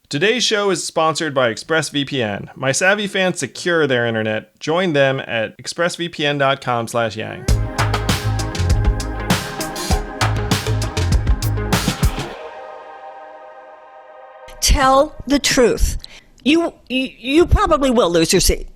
Today's show is sponsored by ExpressVPN. My savvy fans secure their internet. Join them at expressvpn.com/yang. Tell the truth. You probably will lose your seat.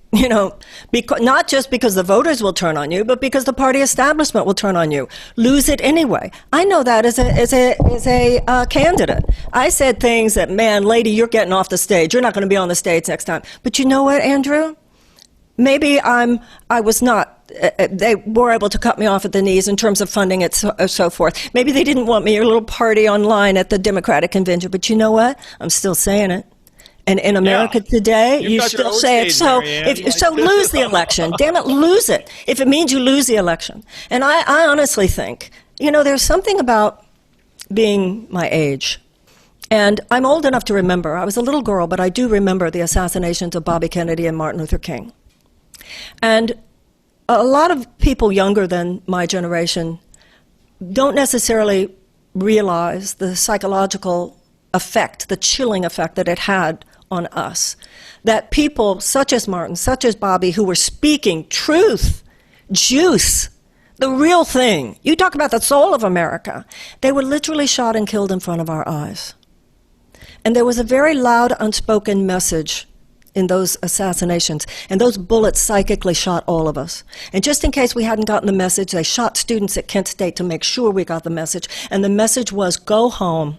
Because, not just because the voters will turn on you, but because the party establishment will turn on you. Lose it anyway. I know that as a candidate. I said things that, man, lady, you're getting off the stage. You're not going to be on the stage next time. But you know what, Andrew? Maybe I was not. They were able to cut me off at the knees in terms of funding it, so forth. Maybe they didn't want me a little party online at the Democratic convention. But you know what? I'm still saying it. And in America today, you still say it. So, lose the election. Damn it, lose it. If it means you lose the election. And I honestly think, there's something about being my age. And I'm old enough to remember. I was a little girl, but I do remember the assassinations of Bobby Kennedy and Martin Luther King. And a lot of people younger than my generation don't necessarily realize the psychological effect, the chilling effect that it had on us. That people such as Martin, such as Bobby, who were speaking truth, juice, the real thing. You talk about the soul of America. They were literally shot and killed in front of our eyes. And there was a very loud, unspoken message in those assassinations. And those bullets psychically shot all of us. And just in case we hadn't gotten the message, they shot students at Kent State to make sure we got the message. And the message was, go home.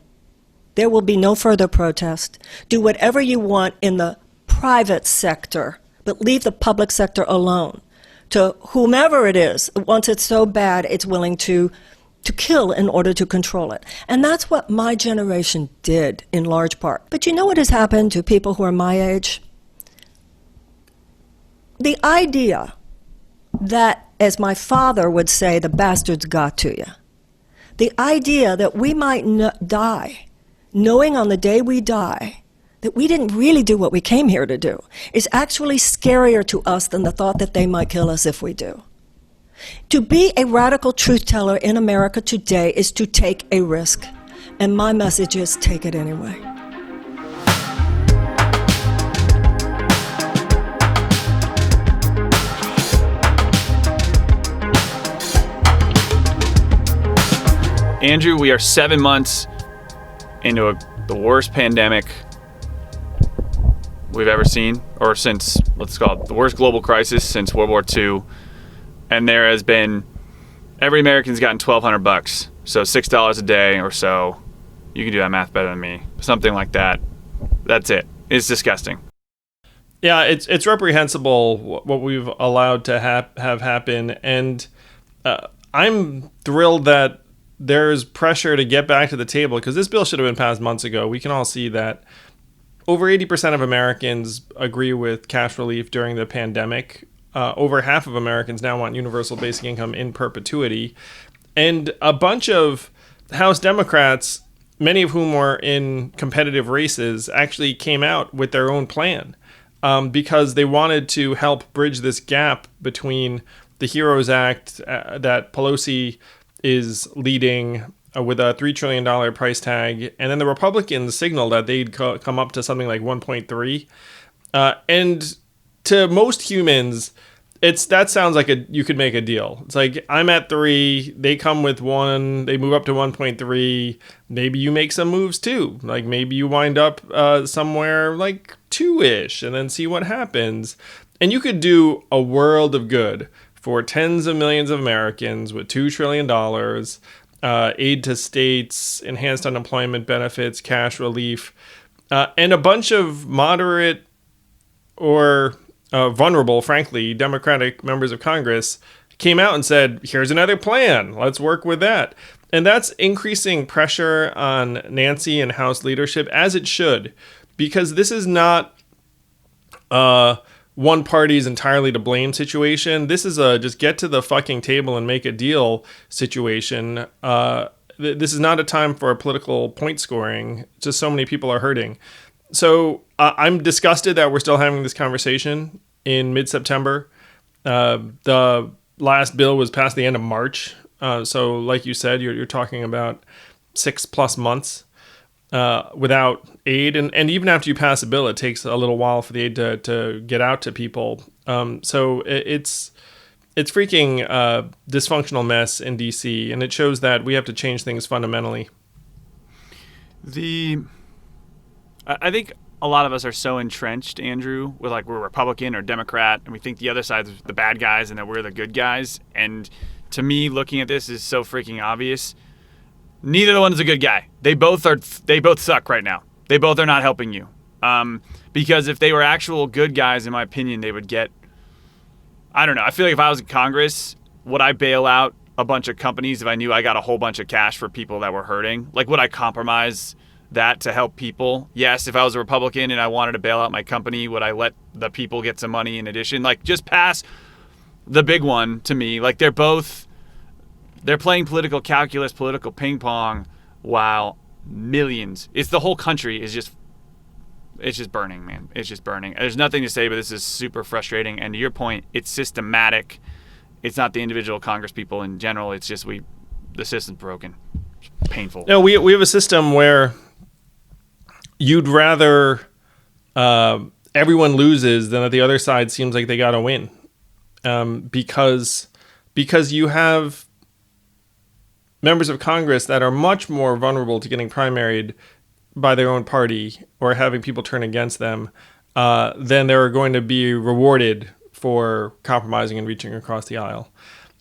There will be no further protest. Do whatever you want in the private sector, but leave the public sector alone. To whomever it is, once it's so bad, it's willing to kill in order to control it. And that's what my generation did, in large part. But you know what has happened to people who are my age? The idea that, as my father would say, the bastards got to you. The idea that we might die, knowing on the day we die that we didn't really do what we came here to do, is actually scarier to us than the thought that they might kill us if we do. To be a radical truth teller in America today is to take a risk. And my message is, take it anyway. Andrew, we are 7 months into the worst pandemic we've ever seen, or since, let's call it the worst global crisis since World War II. And there has been, every American's gotten $1,200, so $6 a day or so. You can do that math better than me. Something like that. That's it. It's disgusting. Yeah, it's reprehensible what we've allowed to have happen. And I'm thrilled that there's pressure to get back to the table, because this bill should have been passed months ago. We can all see that over 80% of Americans agree with cash relief during the pandemic. Over half of Americans now want universal basic income in perpetuity. And a bunch of House Democrats, many of whom were in competitive races, actually came out with their own plan because they wanted to help bridge this gap between the HEROES Act that Pelosi is leading with a $3 trillion price tag. And then the Republicans signaled that they'd come up to something like 1.3. And to most humans, that sounds like you could make a deal. It's like, I'm at 3, they come with 1, they move up to 1.3. Maybe you make some moves too. Like maybe you wind up somewhere like 2-ish and then see what happens. And you could do a world of good for tens of millions of Americans with $2 trillion, aid to states, enhanced unemployment benefits, cash relief, and a bunch of moderate or vulnerable, frankly, Democratic members of Congress came out and said, here's another plan. Let's work with that. And that's increasing pressure on Nancy and House leadership, as it should, because this is not one party's entirely to blame situation. This is a just get to the fucking table and make a deal situation. This is not a time for political point scoring. Just so many people are hurting. So I'm disgusted that we're still having this conversation in mid-September. The last bill was passed the end of March. So like you said, you're talking about 6+ months. without aid. And even after you pass a bill, it takes a little while for the aid to get out to people. So it's freaking dysfunctional mess in DC, and it shows that we have to change things fundamentally. I think a lot of us are so entrenched, Andrew, with like we're Republican or Democrat, and we think the other side's the bad guys and that we're the good guys. And to me, looking at this is so freaking obvious. Neither one is a good guy. They both suck right now. They both are not helping you. Because if they were actual good guys, in my opinion, they would get. I don't know. I feel like if I was in Congress, would I bail out a bunch of companies if I knew I got a whole bunch of cash for people that were hurting? Like, would I compromise that to help people? Yes, if I was a Republican and I wanted to bail out my company, would I let the people get some money in addition? Like, just pass the big one to me. Like, they're playing political calculus, political ping pong, while millions, it's the whole country is just, it's just burning, man. It's just burning. There's nothing to say, but this is super frustrating. And to your point, it's systematic. It's not the individual Congress people in general. It's just the system's broken. It's painful. No, we have a system where you'd rather everyone loses than that the other side seems like they got to win, because you have members of Congress that are much more vulnerable to getting primaried by their own party or having people turn against them than they're going to be rewarded for compromising and reaching across the aisle.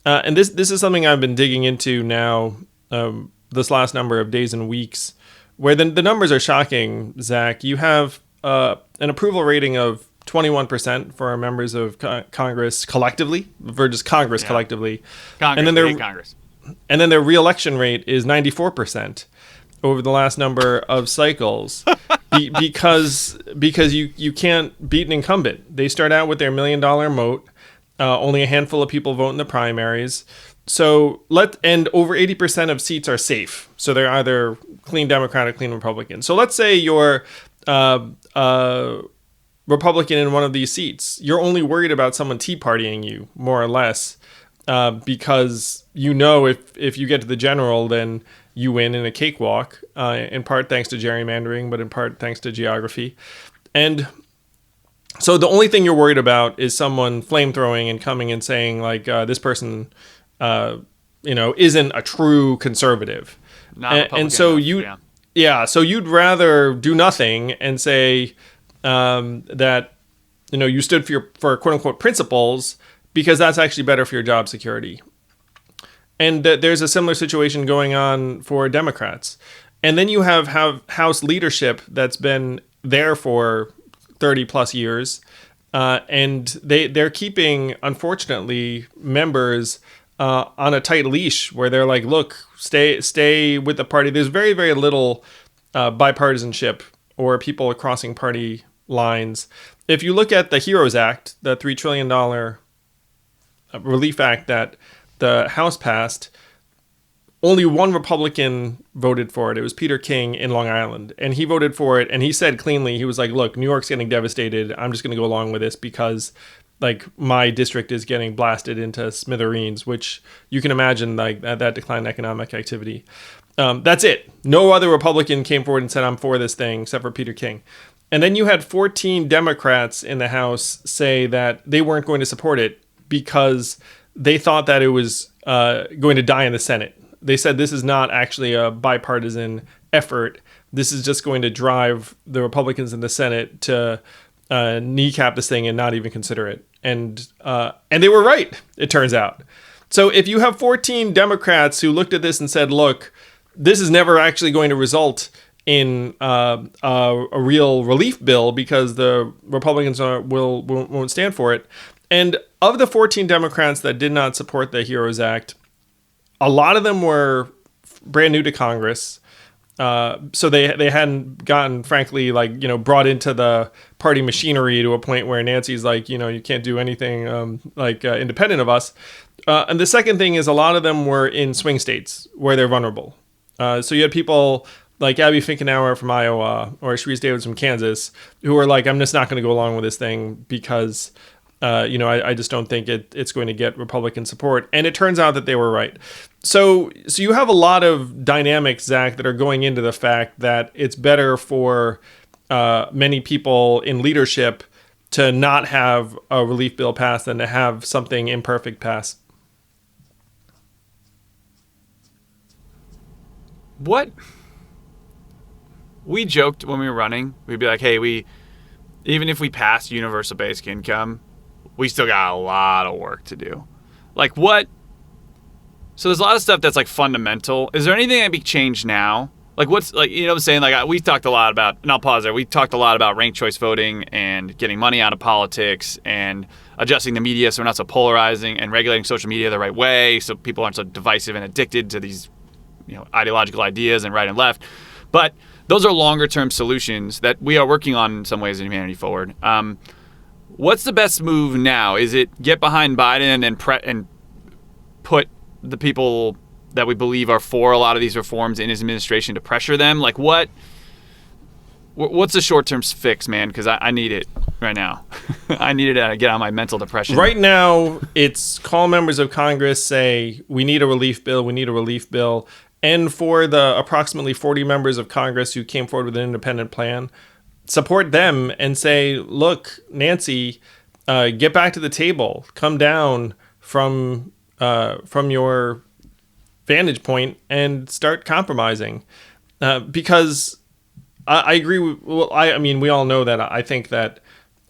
And this is something I've been digging into now this last number of days and weeks, where the numbers are shocking, Zach. You have an approval rating of 21% for our members of Congress collectively, for just Congress collectively. Congress. And then their re-election rate is 94% over the last number of cycles because you can't beat an incumbent. They start out with their $1 million moat. Only a handful of people vote in the primaries. So and over 80% of seats are safe. So they're either clean Democrat or clean Republican. So let's say you're Republican in one of these seats. You're only worried about someone Tea Partying you, more or less, because you know if you get to the general, then you win in a cakewalk, in part thanks to gerrymandering, but in part thanks to geography. And so the only thing you're worried about is someone flamethrowing and coming and saying, like, this person, isn't a true conservative. And so so you'd rather do nothing and say that, you stood for quote unquote principles, because that's actually better for your job security. And there's a similar situation going on for Democrats. And then you have House leadership that's been there for 30 plus years. And they're keeping, unfortunately, members on a tight leash where they're like, look, stay with the party. There's very, very little bipartisanship or people crossing party lines. If you look at the HEROES Act, the $3 trillion relief act that the House passed, only one Republican voted for it. It was Peter King in Long Island. And he voted for it. And he said cleanly, he was like, look, New York's getting devastated. I'm just going to go along with this because, like, my district is getting blasted into smithereens, which you can imagine, like, that decline in economic activity. That's it. No other Republican came forward and said, I'm for this thing, except for Peter King. And then you had 14 Democrats in the House say that they weren't going to support it because they thought that it was going to die in the Senate. They said this is not actually a bipartisan effort. This is just going to drive the Republicans in the Senate to kneecap this thing and not even consider it. And they were right, it turns out. So if you have 14 Democrats who looked at this and said, look, this is never actually going to result in a real relief bill because the Republicans won't stand for it. And of the 14 Democrats that did not support the HEROES Act, a lot of them were brand new to Congress. So they hadn't gotten, frankly, brought into the party machinery to a point where Nancy's like, you can't do anything independent of us. And the second thing is a lot of them were in swing states where they're vulnerable. So you had people like Abby Finkenauer from Iowa or Sharice Davids from Kansas who were like, I'm just not going to go along with this thing because I just don't think it's going to get Republican support. And it turns out that they were right. So you have a lot of dynamics, Zach, that are going into the fact that it's better for many people in leadership to not have a relief bill pass than to have something imperfect pass. What? We joked when we were running. We'd be like, hey, even if we pass universal basic income, we still got a lot of work to do. Like what? So there's a lot of stuff that's like fundamental. Is there anything that can be changed now? Like what's like, you know what I'm saying? Like we talked a lot about, and I'll pause there. We talked a lot about ranked choice voting and getting money out of politics and adjusting the media so we're not so polarizing and regulating social media the right way so people aren't so divisive and addicted to these, ideological ideas and right and left. But those are longer term solutions that we are working on in some ways in Humanity Forward. What's the best move now? Is it get behind Biden and put the people that we believe are for a lot of these reforms in his administration to pressure them? Like what's the short-term fix, man? Because I need it right now. I need it to get out of my mental depression. Right now, it's call members of Congress, say, we need a relief bill, we need a relief bill. And for the approximately 40 members of Congress who came forward with an independent plan, support them and say, look, Nancy, get back to the table. Come down from your vantage point and start compromising. Because I agree. We all know that I think that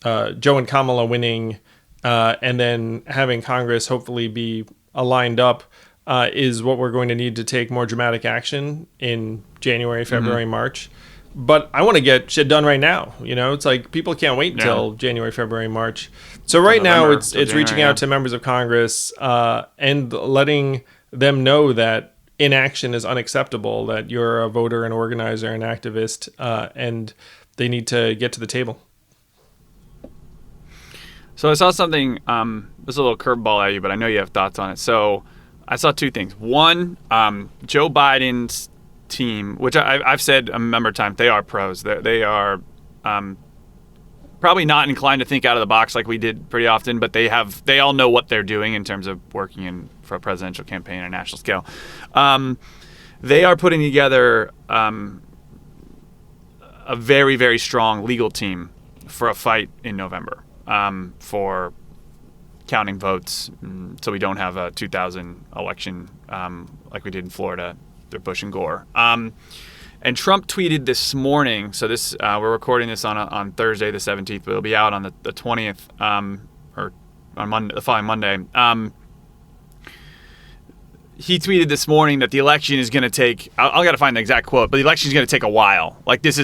Joe and Kamala winning and then having Congress hopefully be aligned up is what we're going to need to take more dramatic action in January, February, March. But I want to get shit done right now. It's like people can't wait until January, February, March. So right now it's reaching out to members of Congress and letting them know that inaction is unacceptable, that you're a voter, an organizer, an activist, and they need to get to the table. So I saw something, this is a little curveball at you, but I know you have thoughts on it. So I saw two things. One, Joe Biden's team, which I've said a number of times, they are pros. They are probably not inclined to think out of the box like we did pretty often, but they all know what they're doing in terms of working for a presidential campaign on a national scale. They are putting together a very, very strong legal team for a fight in November for counting votes, so we don't have a 2000 election like we did in Florida, through Bush and Gore. And Trump tweeted this morning, so this we're recording this on Thursday the 17th, but it'll be out on the 20th or on Monday, the following Monday. He tweeted this morning that the election is going to take, I'll got to find the exact quote, but the election is going to take a while. Like it's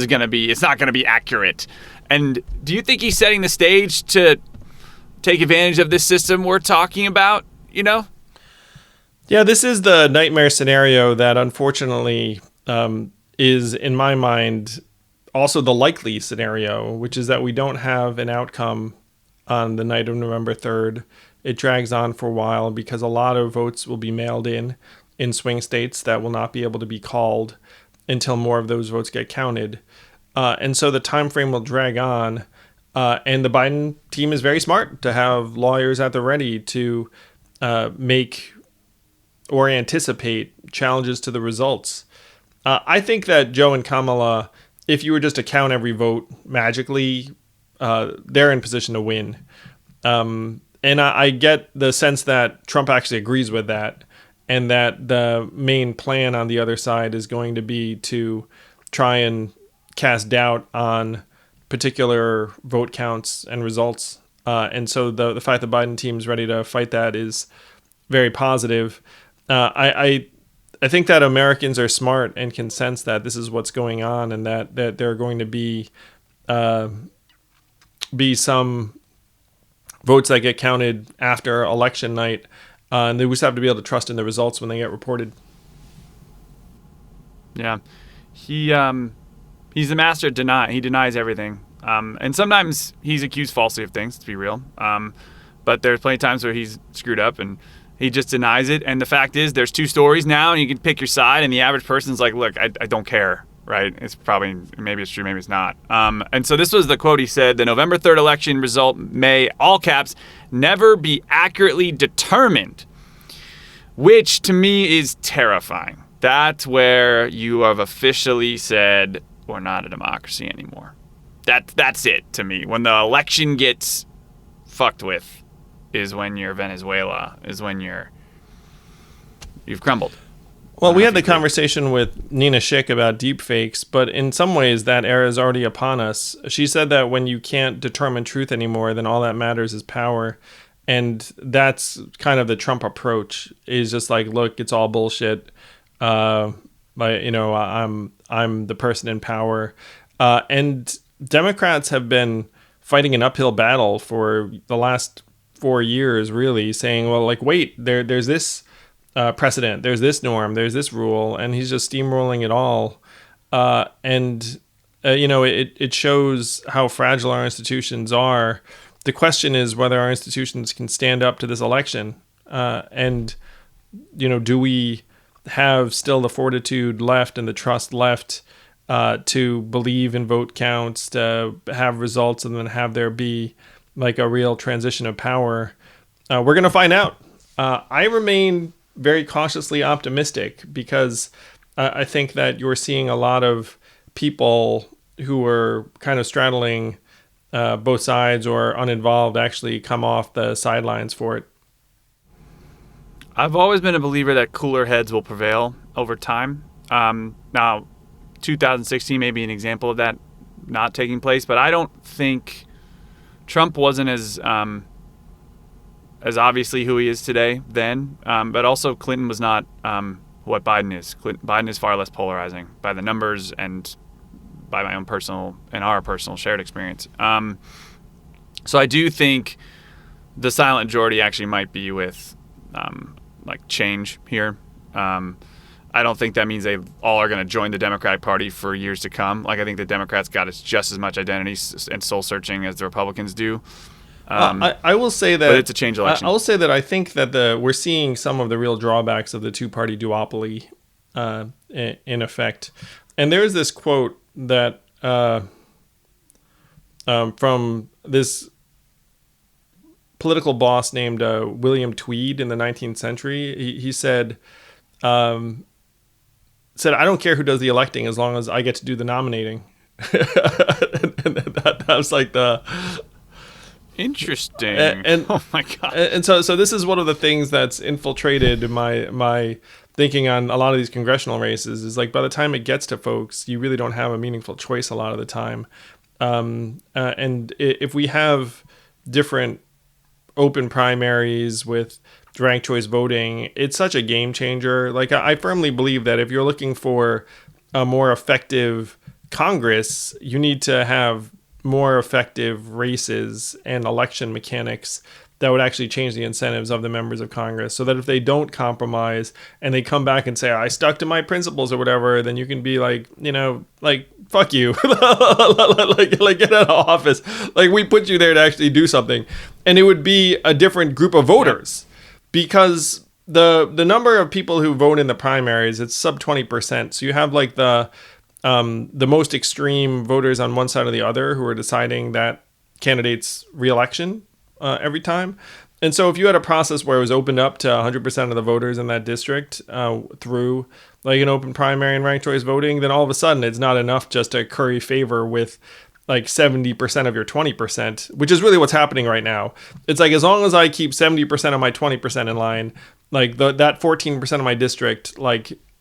not going to be accurate. And do you think he's setting the stage to take advantage of this system we're talking about, Yeah, this is the nightmare scenario that unfortunately is, in my mind, also the likely scenario, which is that we don't have an outcome on the night of November 3rd. It drags on for a while because a lot of votes will be mailed in swing states that will not be able to be called until more of those votes get counted. And so the time frame will drag on. And the Biden team is very smart to have lawyers at the ready to make or anticipate challenges to the results. I think that Joe and Kamala, if you were just to count every vote magically, they're in position to win. And I get the sense that Trump actually agrees with that, and that the main plan on the other side is going to be to try and cast doubt on particular vote counts and results. And so the fact that the Biden team is ready to fight that is very positive. I think that Americans are smart and can sense that this is what's going on, and that there are going to be some votes that get counted after election night, and they just have to be able to trust in the results when they get reported. Yeah, he's the master at deny. He denies everything, and sometimes he's accused falsely of things. To be real, but there's plenty of times where he's screwed up and he just denies it. And the fact is, there's two stories now, and you can pick your side. And the average person's like, "Look, I don't care. right? It's probably, maybe it's true, maybe it's not. And so this was the quote he said: "The November 3rd election result may, all caps, never be accurately determined," which to me is terrifying. That's where you have officially said, we're not a democracy anymore. That's it to me. When the election gets fucked with is when you're Venezuela, is when you've crumbled. Well, we had the conversation with Nina Schick about deepfakes, but in some ways that era is already upon us. She said that when you can't determine truth anymore, then all that matters is power. And that's kind of the Trump approach, is just like, look, it's all bullshit. I'm the person in power. And Democrats have been fighting an uphill battle for the last 4 years, really, saying, well, like, wait, there's this precedent, there's this norm, there's this rule, and he's just steamrolling it all. It shows how fragile our institutions are. The question is whether our institutions can stand up to this election. Do we have still the fortitude left and the trust left to believe in vote counts, to have results, and then have there be like a real transition of power? We're going to find out. I remain very cautiously optimistic because I think that you're seeing a lot of people who are kind of straddling both sides or uninvolved actually come off the sidelines for it. I've always been a believer that cooler heads will prevail over time. Now, 2016 may be an example of that not taking place, but I don't think Trump wasn't as obviously who he is today then, but also Clinton was not what Biden is. Biden is far less polarizing by the numbers and by my own our personal shared experience. So I do think the silent majority actually might be with change here. I don't think that means they all are going to join the Democratic Party for years to come. I think the Democrats got just as much identity and soul searching as the Republicans do. I will say that, but it's a change election. I will say that I think that we're seeing some of the real drawbacks of the two-party duopoly in effect. And there's this quote that from this political boss named William Tweed in the 19th century. He said, I don't care who does the electing as long as I get to do the nominating. and that was like the... Interesting. And oh my God. And so this is one of the things that's infiltrated my thinking on a lot of these congressional races, is like by the time it gets to folks, you really don't have a meaningful choice a lot of the time. And if we have different open primaries with ranked choice voting, it's such a game changer. Like, I firmly believe that if you're looking for a more effective Congress, you need to have more effective races and election mechanics that would actually change the incentives of the members of Congress, so that if they don't compromise and they come back and say, I stuck to my principles or whatever, then you can be like, fuck you. like get out of office. Like, we put you there to actually do something. And it would be a different group of voters, because the number of people who vote in the primaries, it's sub 20%. So you have like the most extreme voters on one side or the other who are deciding that candidate's reelection every time. And so if you had a process where it was opened up to 100% of the voters in that district through like an open primary and ranked choice voting, then all of a sudden it's not enough just to curry favor with like 70% of your 20%, which is really what's happening right now. It's like, as long as I keep 70% of my 20% in line, like that 14% of my district,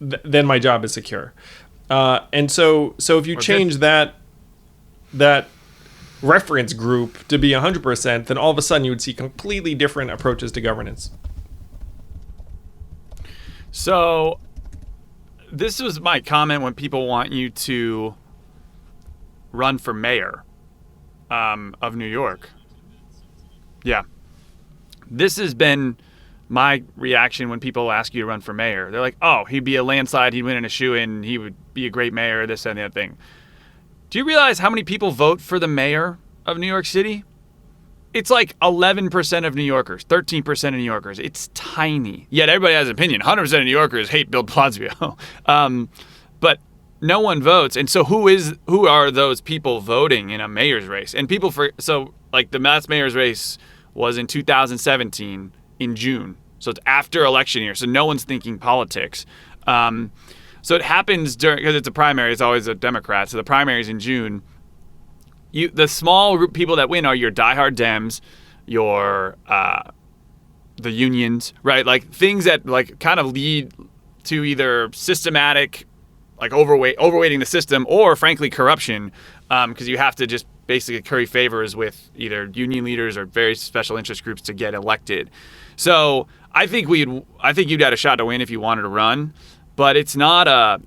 then my job is secure. And so if you change that reference group to be 100%, then all of a sudden you would see completely different approaches to governance. So this was my comment when people want you to run for mayor of New York. Yeah. This has been my reaction when people ask you to run for mayor. They're like, oh, he'd be a landslide, he'd win in a shoo-in, he would be a great mayor, this and that thing. Do you realize how many people vote for the mayor of New York City? It's like 11% of New Yorkers, 13% of New Yorkers. It's tiny. Yet everybody has an opinion. 100% of New Yorkers hate Bill de Blasio. But no one votes. And so who are those people voting in a mayor's race? And like the last mayor's race was in 2017 in June. So it's after election year. So no one's thinking politics. So it happens because it's a primary. It's always a Democrat. So the primary is in June. The small group people that win are your diehard Dems, your the unions, right? Like things that like kind of lead to either systematic, like overweighting the system, or frankly corruption, because you have to just basically curry favors with either union leaders or very special interest groups to get elected. So I think you'd had a shot to win if you wanted to run, but it's not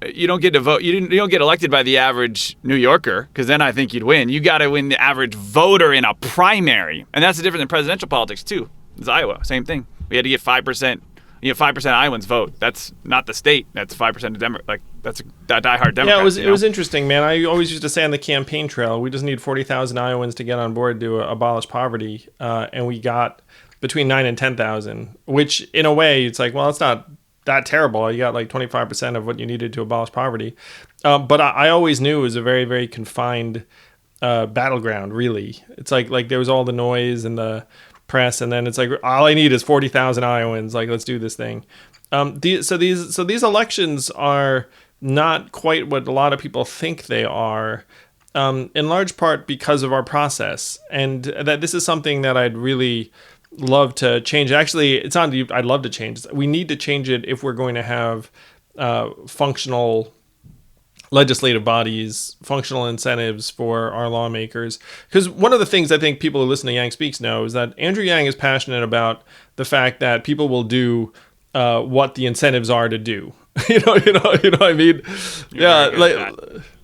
you don't get to vote. You don't get elected by the average New Yorker, because then I think you'd win. You got to win the average voter in a primary, and that's the difference in presidential politics too. It's Iowa, same thing. We had to get 5%. You have 5% Iowans vote. That's not the state. That's 5% of Democrats. Like that's a diehard Democrat. Yeah, it was interesting, man. I always used to say on the campaign trail, we just need 40,000 Iowans to get on board to abolish poverty, and we got between 9 and 10,000. Which, in a way, it's like, well, it's not that terrible. You got like 25% of what you needed to abolish poverty. But I always knew it was a very, very confined battleground. Really, it's like there was all the noise and the press, and then it's like all I need is 40,000 Iowans. Like, let's do this thing. So these elections are not quite what a lot of people think they are, in large part because of our process, and that this is something that I'd really love to change. Actually, it's not I'd love to change. We need to change it if we're going to have functional legislative bodies, functional incentives for our lawmakers. Because one of the things I think people who listen to Yang Speaks know is that Andrew Yang is passionate about the fact that people will do what the incentives are to do. you know what I mean? Yeah, like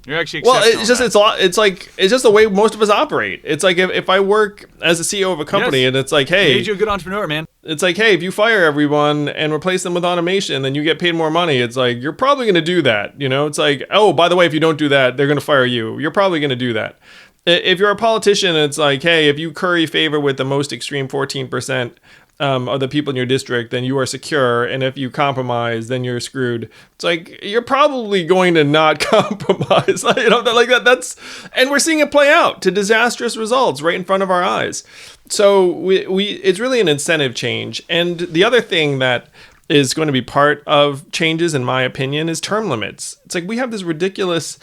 you're actually it's just the way most of us operate. It's like if I work as a CEO of a company, and it's like, hey, you're a good entrepreneur, man. It's like, hey, if you fire everyone and replace them with automation, then you get paid more money. It's like, you're probably going to do that. It's like, oh, by the way, if you don't do that, they're going to fire you. You're probably going to do that. If you're a politician, it's like, hey, if you curry favor with the most extreme 14% of the people in your district, then you are secure. And if you compromise, then you're screwed. It's like, you're probably going to not compromise. Like that. And we're seeing it play out to disastrous results right in front of our eyes. So it's really an incentive change. And the other thing that is going to be part of changes, in my opinion, is term limits. It's like we have this ridiculous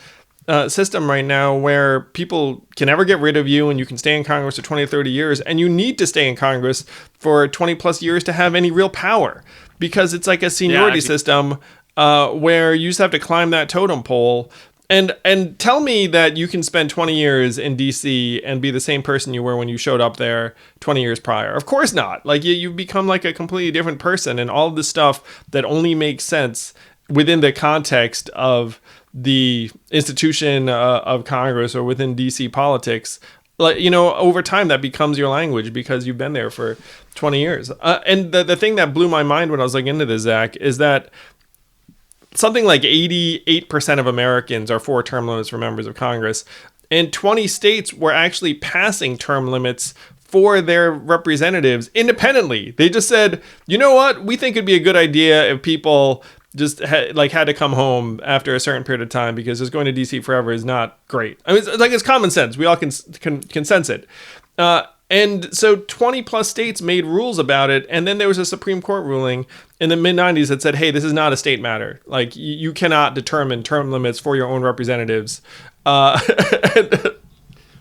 system right now where people can never get rid of you, and you can stay in Congress for 20 or 30 years, and you need to stay in Congress for 20 plus years to have any real power, because it's like a seniority system where you just have to climb that totem pole. And tell me that you can spend 20 years in DC and be the same person you were when you showed up there 20 years prior. Of course not. Like you've become like a completely different person, and all this stuff that only makes sense within the context of the institution of Congress or within DC politics. Like, over time that becomes your language because you've been there for 20 years. And the thing that blew my mind when I was like into this, Zach, is that something like 88% of Americans are for term limits for members of Congress, and 20 states were actually passing term limits for their representatives independently. They just said, you know what, we think it'd be a good idea if people just had to come home after a certain period of time, because just going to DC forever is not great. I mean, it's common sense. We all can sense it. And so 20 plus states made rules about it. And then there was a Supreme Court ruling in the mid-90s that said, hey, this is not a state matter. Like, you cannot determine term limits for your own representatives.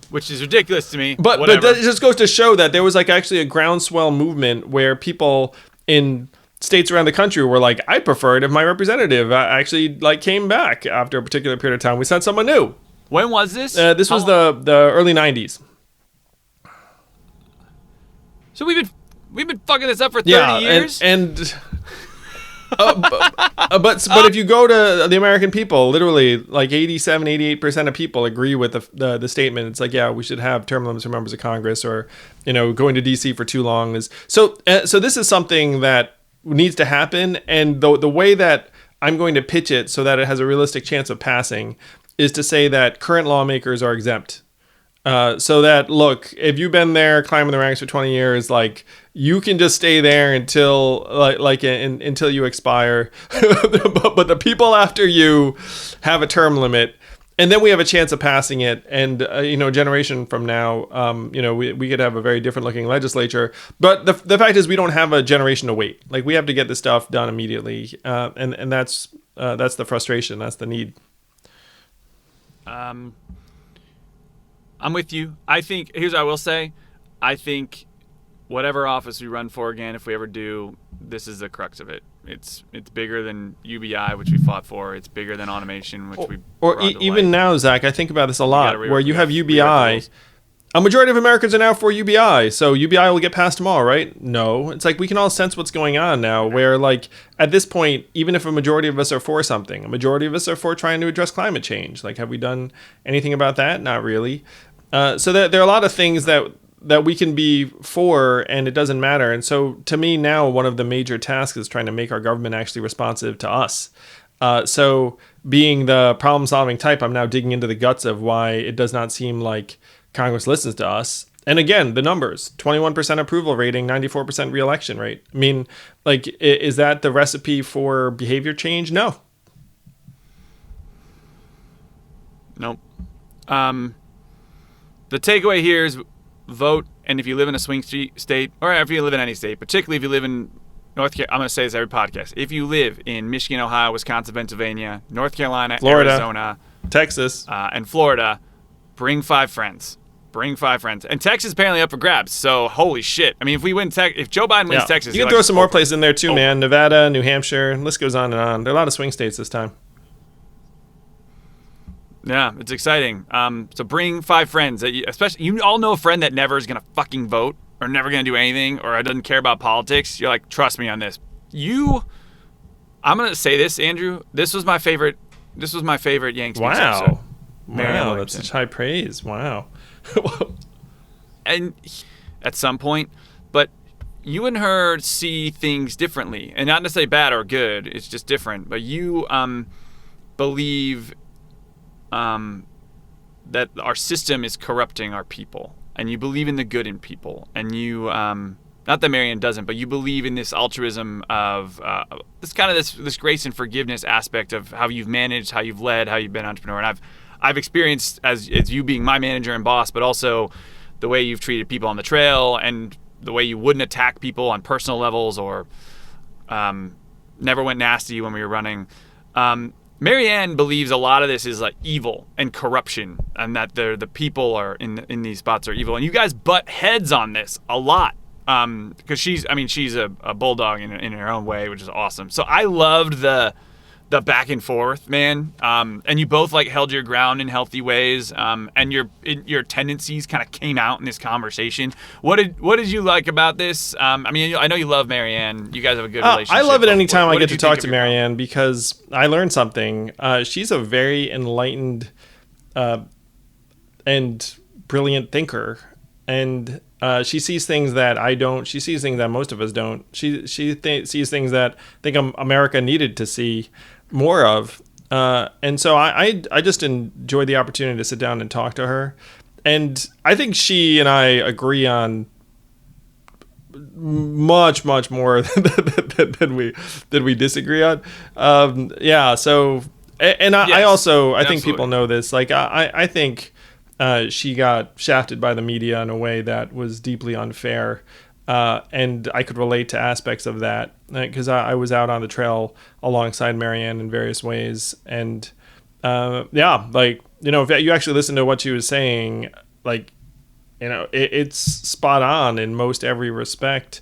Which is ridiculous to me. But that just goes to show that there was actually a groundswell movement where people in states around the country were like, I prefer it if my representative actually came back after a particular period of time. We sent someone new. When was this? This was the early 90s. So we've been fucking this up for 30 years? But if you go to the American people, literally 87, 88% of people agree with the statement. It's like, yeah, we should have term limits for members of Congress, or, going to DC for too long is so this is something that needs to happen. And the way that I'm going to pitch it so that it has a realistic chance of passing is to say that current lawmakers are exempt. So that, look, if you've been there climbing the ranks for 20 years, like, you can just stay there until until you expire. But the people after you have a term limit, and then we have a chance of passing it. And a generation from now, we could have a very different looking legislature. But the fact is, we don't have a generation to wait. Like, we have to get this stuff done immediately, and that's the frustration. That's the need. I'm with you. I think, here's what I will say. I think whatever office we run for again, if we ever do, this is the crux of it. It's bigger than UBI, which we fought for. It's bigger than automation, which we even now, Zach, I think about this a lot, where you have UBI. A majority of Americans are now for UBI, so UBI will get passed tomorrow, right? No. It's like we can all sense what's going on now, where, like, at this point, even if a majority of us are for something, a majority of us are for trying to address climate change. Like, have we done anything about that? Not really. So there are a lot of things that we can be for, and it doesn't matter. And so, to me now, one of the major tasks is trying to make our government actually responsive to us. So being the problem-solving type, I'm now digging into the guts of why it does not seem like Congress listens to us. And again, the numbers, 21% approval rating, 94% reelection rate. I mean, like, is that the recipe for behavior change? No. Nope. The takeaway here is vote, and if you live in a swing state, or if you live in any state, particularly if you live in North Carolina, I'm going to say this every podcast. If you live in Michigan, Ohio, Wisconsin, Pennsylvania, North Carolina, Florida, Arizona, Texas, and Florida, bring 5 friends. Bring 5 friends. And Texas is apparently up for grabs, so holy shit. I mean, if Joe Biden wins Texas... You can throw some more places in there too, man. Nevada, New Hampshire, the list goes on and on. There are a lot of swing states this time. Yeah, it's exciting. So bring 5 friends. Especially, you all know a friend that never is going to fucking vote or never going to do anything or doesn't care about politics. You're like, trust me on this. I'm going to say this, Andrew. This was my favorite Yanks speech episode. Wow, that's such high praise. Wow. And at some point, but you and her see things differently, and not necessarily bad or good. It's just different. But you believe that our system is corrupting our people, and you believe in the good in people, and you not that Marianne doesn't, but you believe in this altruism of this grace and forgiveness aspect of how you've managed, how you've led, how you've been an entrepreneur, and I've experienced as you being my manager and boss, but also the way you've treated people on the trail and the way you wouldn't attack people on personal levels or never went nasty when we were running. Marianne believes a lot of this is like evil and corruption, and that the people are in these spots are evil. And you guys butt heads on this a lot because she's a bulldog in her own way, which is awesome. So I loved the back and forth, man. And you both like held your ground in healthy ways. And your tendencies kind of came out in this conversation. What did you like about this? I know you love Marianne. You guys have a good relationship. I love it anytime I get to talk to Marianne because I learned something. She's a very enlightened and brilliant thinker. And she sees things that I don't. She sees things that most of us don't. She sees things that I think America needed to see more of. And so I just enjoyed the opportunity to sit down and talk to her. And I think she and I agree on much more than we disagree on. So and I also I think people know this. Like I think she got shafted by the media in a way that was deeply unfair. And I could relate to aspects of that because I was out on the trail alongside Marianne in various ways. And if you actually listen to what she was saying, it's spot on in most every respect.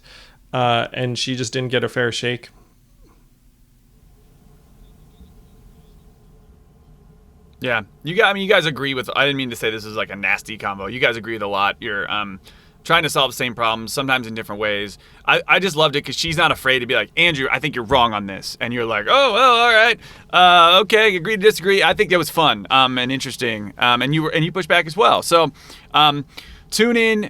And she just didn't get a fair shake. Yeah, you guys agree with. I didn't mean to say this is like a nasty combo. You guys agree with a lot. You're trying to solve the same problems, sometimes in different ways. I just loved it because she's not afraid to be like, Andrew, I think you're wrong on this. And you're like, oh, well, all right. Okay, agree to disagree. I think it was fun and interesting. And you push back as well. So tune in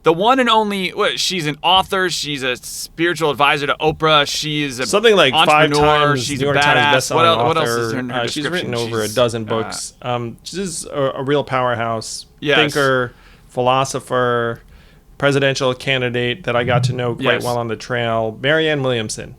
The one and only, she's an author. She's a spiritual advisor to Oprah. She is a something like 5 times she's New York a Times badass. bestselling author. What else is her She's written over a dozen books. She's a real powerhouse thinker, philosopher, presidential candidate that I got to know quite well on the trail. Marianne Williamson.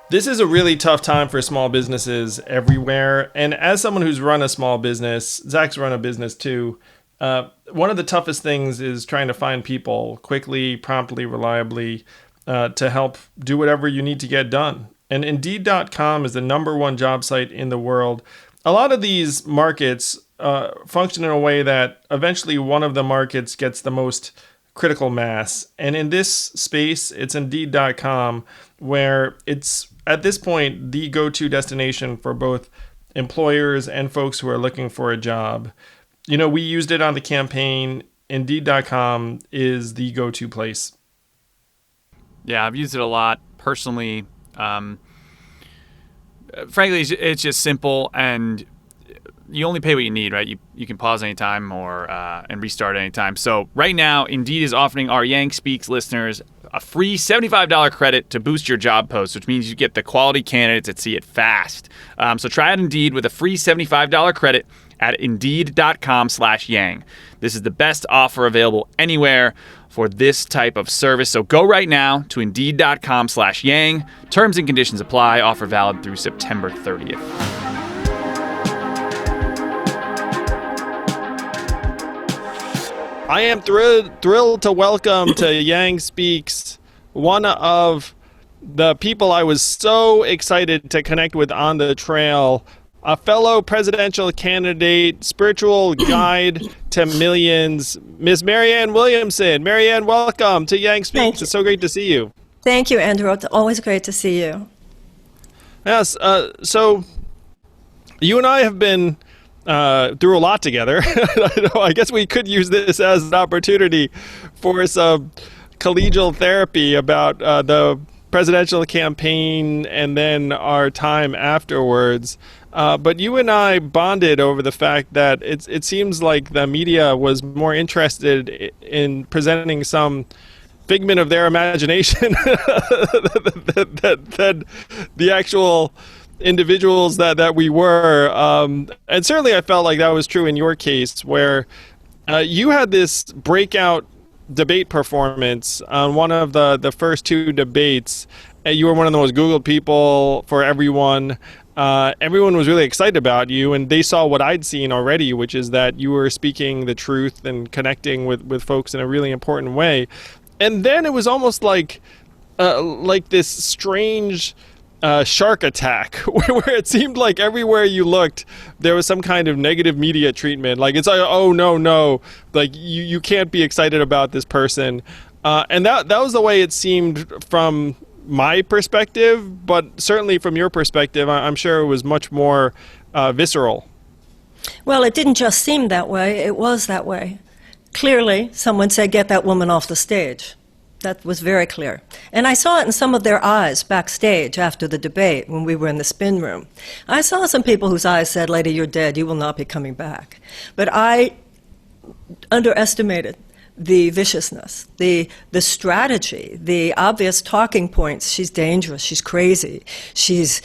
This is a really tough time for small businesses everywhere. And as someone who's run a small business, Zach's run a business too, one of the toughest things is trying to find people quickly, promptly, reliably to help do whatever you need to get done. And Indeed.com is the #1 job site in the world. A lot of these markets function in a way that eventually one of the markets gets the most critical mass. And in this space, it's Indeed.com, where it's at this point the go-to destination for both employers and folks who are looking for a job. You know, we used it on the campaign. Indeed.com is the go-to place. Yeah, I've used it a lot personally. Frankly, it's just simple, and you only pay what you need, right? You can pause anytime or and restart anytime. So right now, Indeed is offering our Yang Speaks listeners a free $75 credit to boost your job post, which means you get the quality candidates that see it fast. So try out Indeed with a free $75 credit at Indeed.com/Yang. This is the best offer available anywhere for this type of service. So go right now to Indeed.com/Yang. Terms and conditions apply. Offer valid through September 30th. I am thrilled to welcome to Yang Speaks one of the people I was so excited to connect with on the trail, a fellow presidential candidate, spiritual guide to millions, Miss Marianne Williamson. Marianne, welcome to Yang Speaks. It's so great to see you. Thank you, Andrew. It's always great to see you. Yes, so you and I have been through a lot together. I guess we could use this as an opportunity for some collegial therapy about the presidential campaign and then our time afterwards. But you and I bonded over the fact that it seems like the media was more interested in presenting some figment of their imagination than the actual individuals that we were. And certainly I felt like that was true in your case, where you had this breakout debate performance on one of the first 2 debates. You were one of the most Googled people for everyone. Everyone was really excited about you, and they saw what I'd seen already, which is that you were speaking the truth and connecting with folks in a really important way. And then it was almost like this strange shark attack where it seemed like everywhere you looked there was some kind of negative media treatment, like it's like, oh no, like you can't be excited about this person, and that was the way it seemed from my perspective, but certainly from your perspective I'm sure it was much more visceral. Well, it didn't just seem that way, it was that way. Clearly, someone said, get that woman off the stage. That was very clear. And I saw it in some of their eyes backstage after the debate when we were in the spin room. I saw some people whose eyes said, lady, you're dead, you will not be coming back. But I underestimated the viciousness, the strategy, the obvious talking points. She's dangerous, she's crazy, she's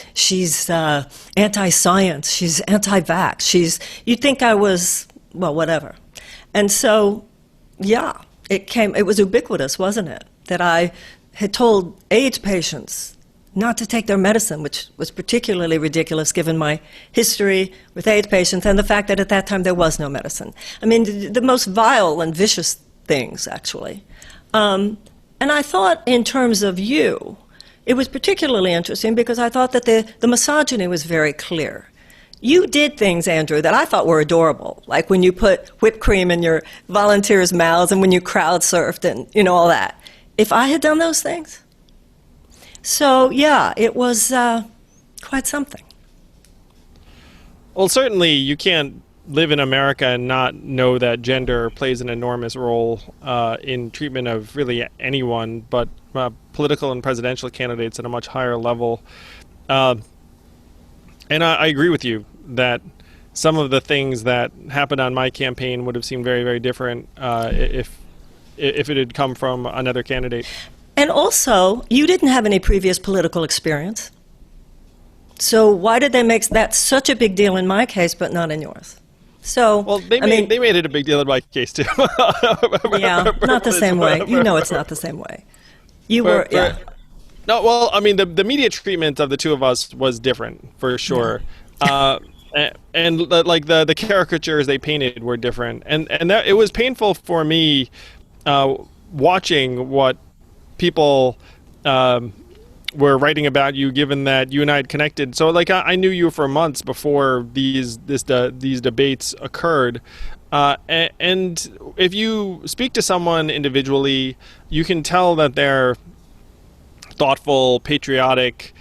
anti-science, she's anti-vax, you'd think I was, well, whatever. And so, yeah. It was ubiquitous, wasn't it? That I had told AIDS patients not to take their medicine, which was particularly ridiculous given my history with AIDS patients and the fact that at that time there was no medicine. I mean, the most vile and vicious things, actually. And I thought in terms of you, it was particularly interesting because I thought that the misogyny was very clear. You did things, Andrew, that I thought were adorable, like when you put whipped cream in your volunteers' mouths and when you crowd surfed and, all that. If I had done those things. So, yeah, it was quite something. Well, certainly you can't live in America and not know that gender plays an enormous role in treatment of really anyone, but political and presidential candidates at a much higher level. And I agree with you that some of the things that happened on my campaign would have seemed very, very different if it had come from another candidate. And also, you didn't have any previous political experience. So why did they make that such a big deal in my case, but not in yours? So, well, they made it a big deal in my case too. Yeah, not the same way. You know, it's not the same way. Yeah. No, well, I mean, the media treatment of the two of us was different for sure. Yeah. And like the caricatures they painted were different, and that it was painful for me watching what people were writing about you, given that you and I had connected. So like I knew you for months before these debates occurred. And if you speak to someone individually, you can tell that they're thoughtful, patriotic,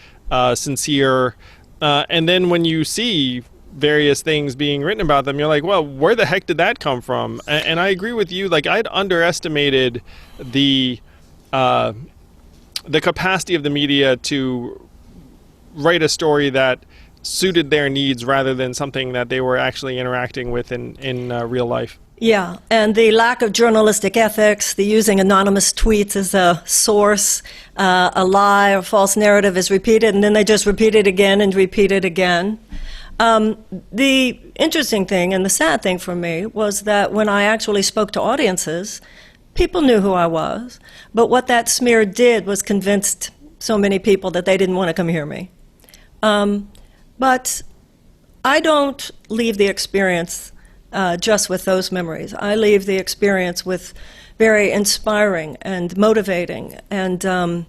sincere. And then when you see various things being written about them, you're like, well, where the heck did that come from? And I agree with you. Like, I'd underestimated the capacity of the media to write a story that suited their needs rather than something that they were actually interacting with in real life. Yeah, and the lack of journalistic ethics, the using anonymous tweets as a source, a lie or false narrative is repeated, and then they just repeat it again and repeat it again. The interesting thing and the sad thing for me was that when I actually spoke to audiences, people knew who I was, but what that smear did was convinced so many people that they didn't want to come hear me. But I don't leave the experience just with those memories. I leave the experience with very inspiring and motivating and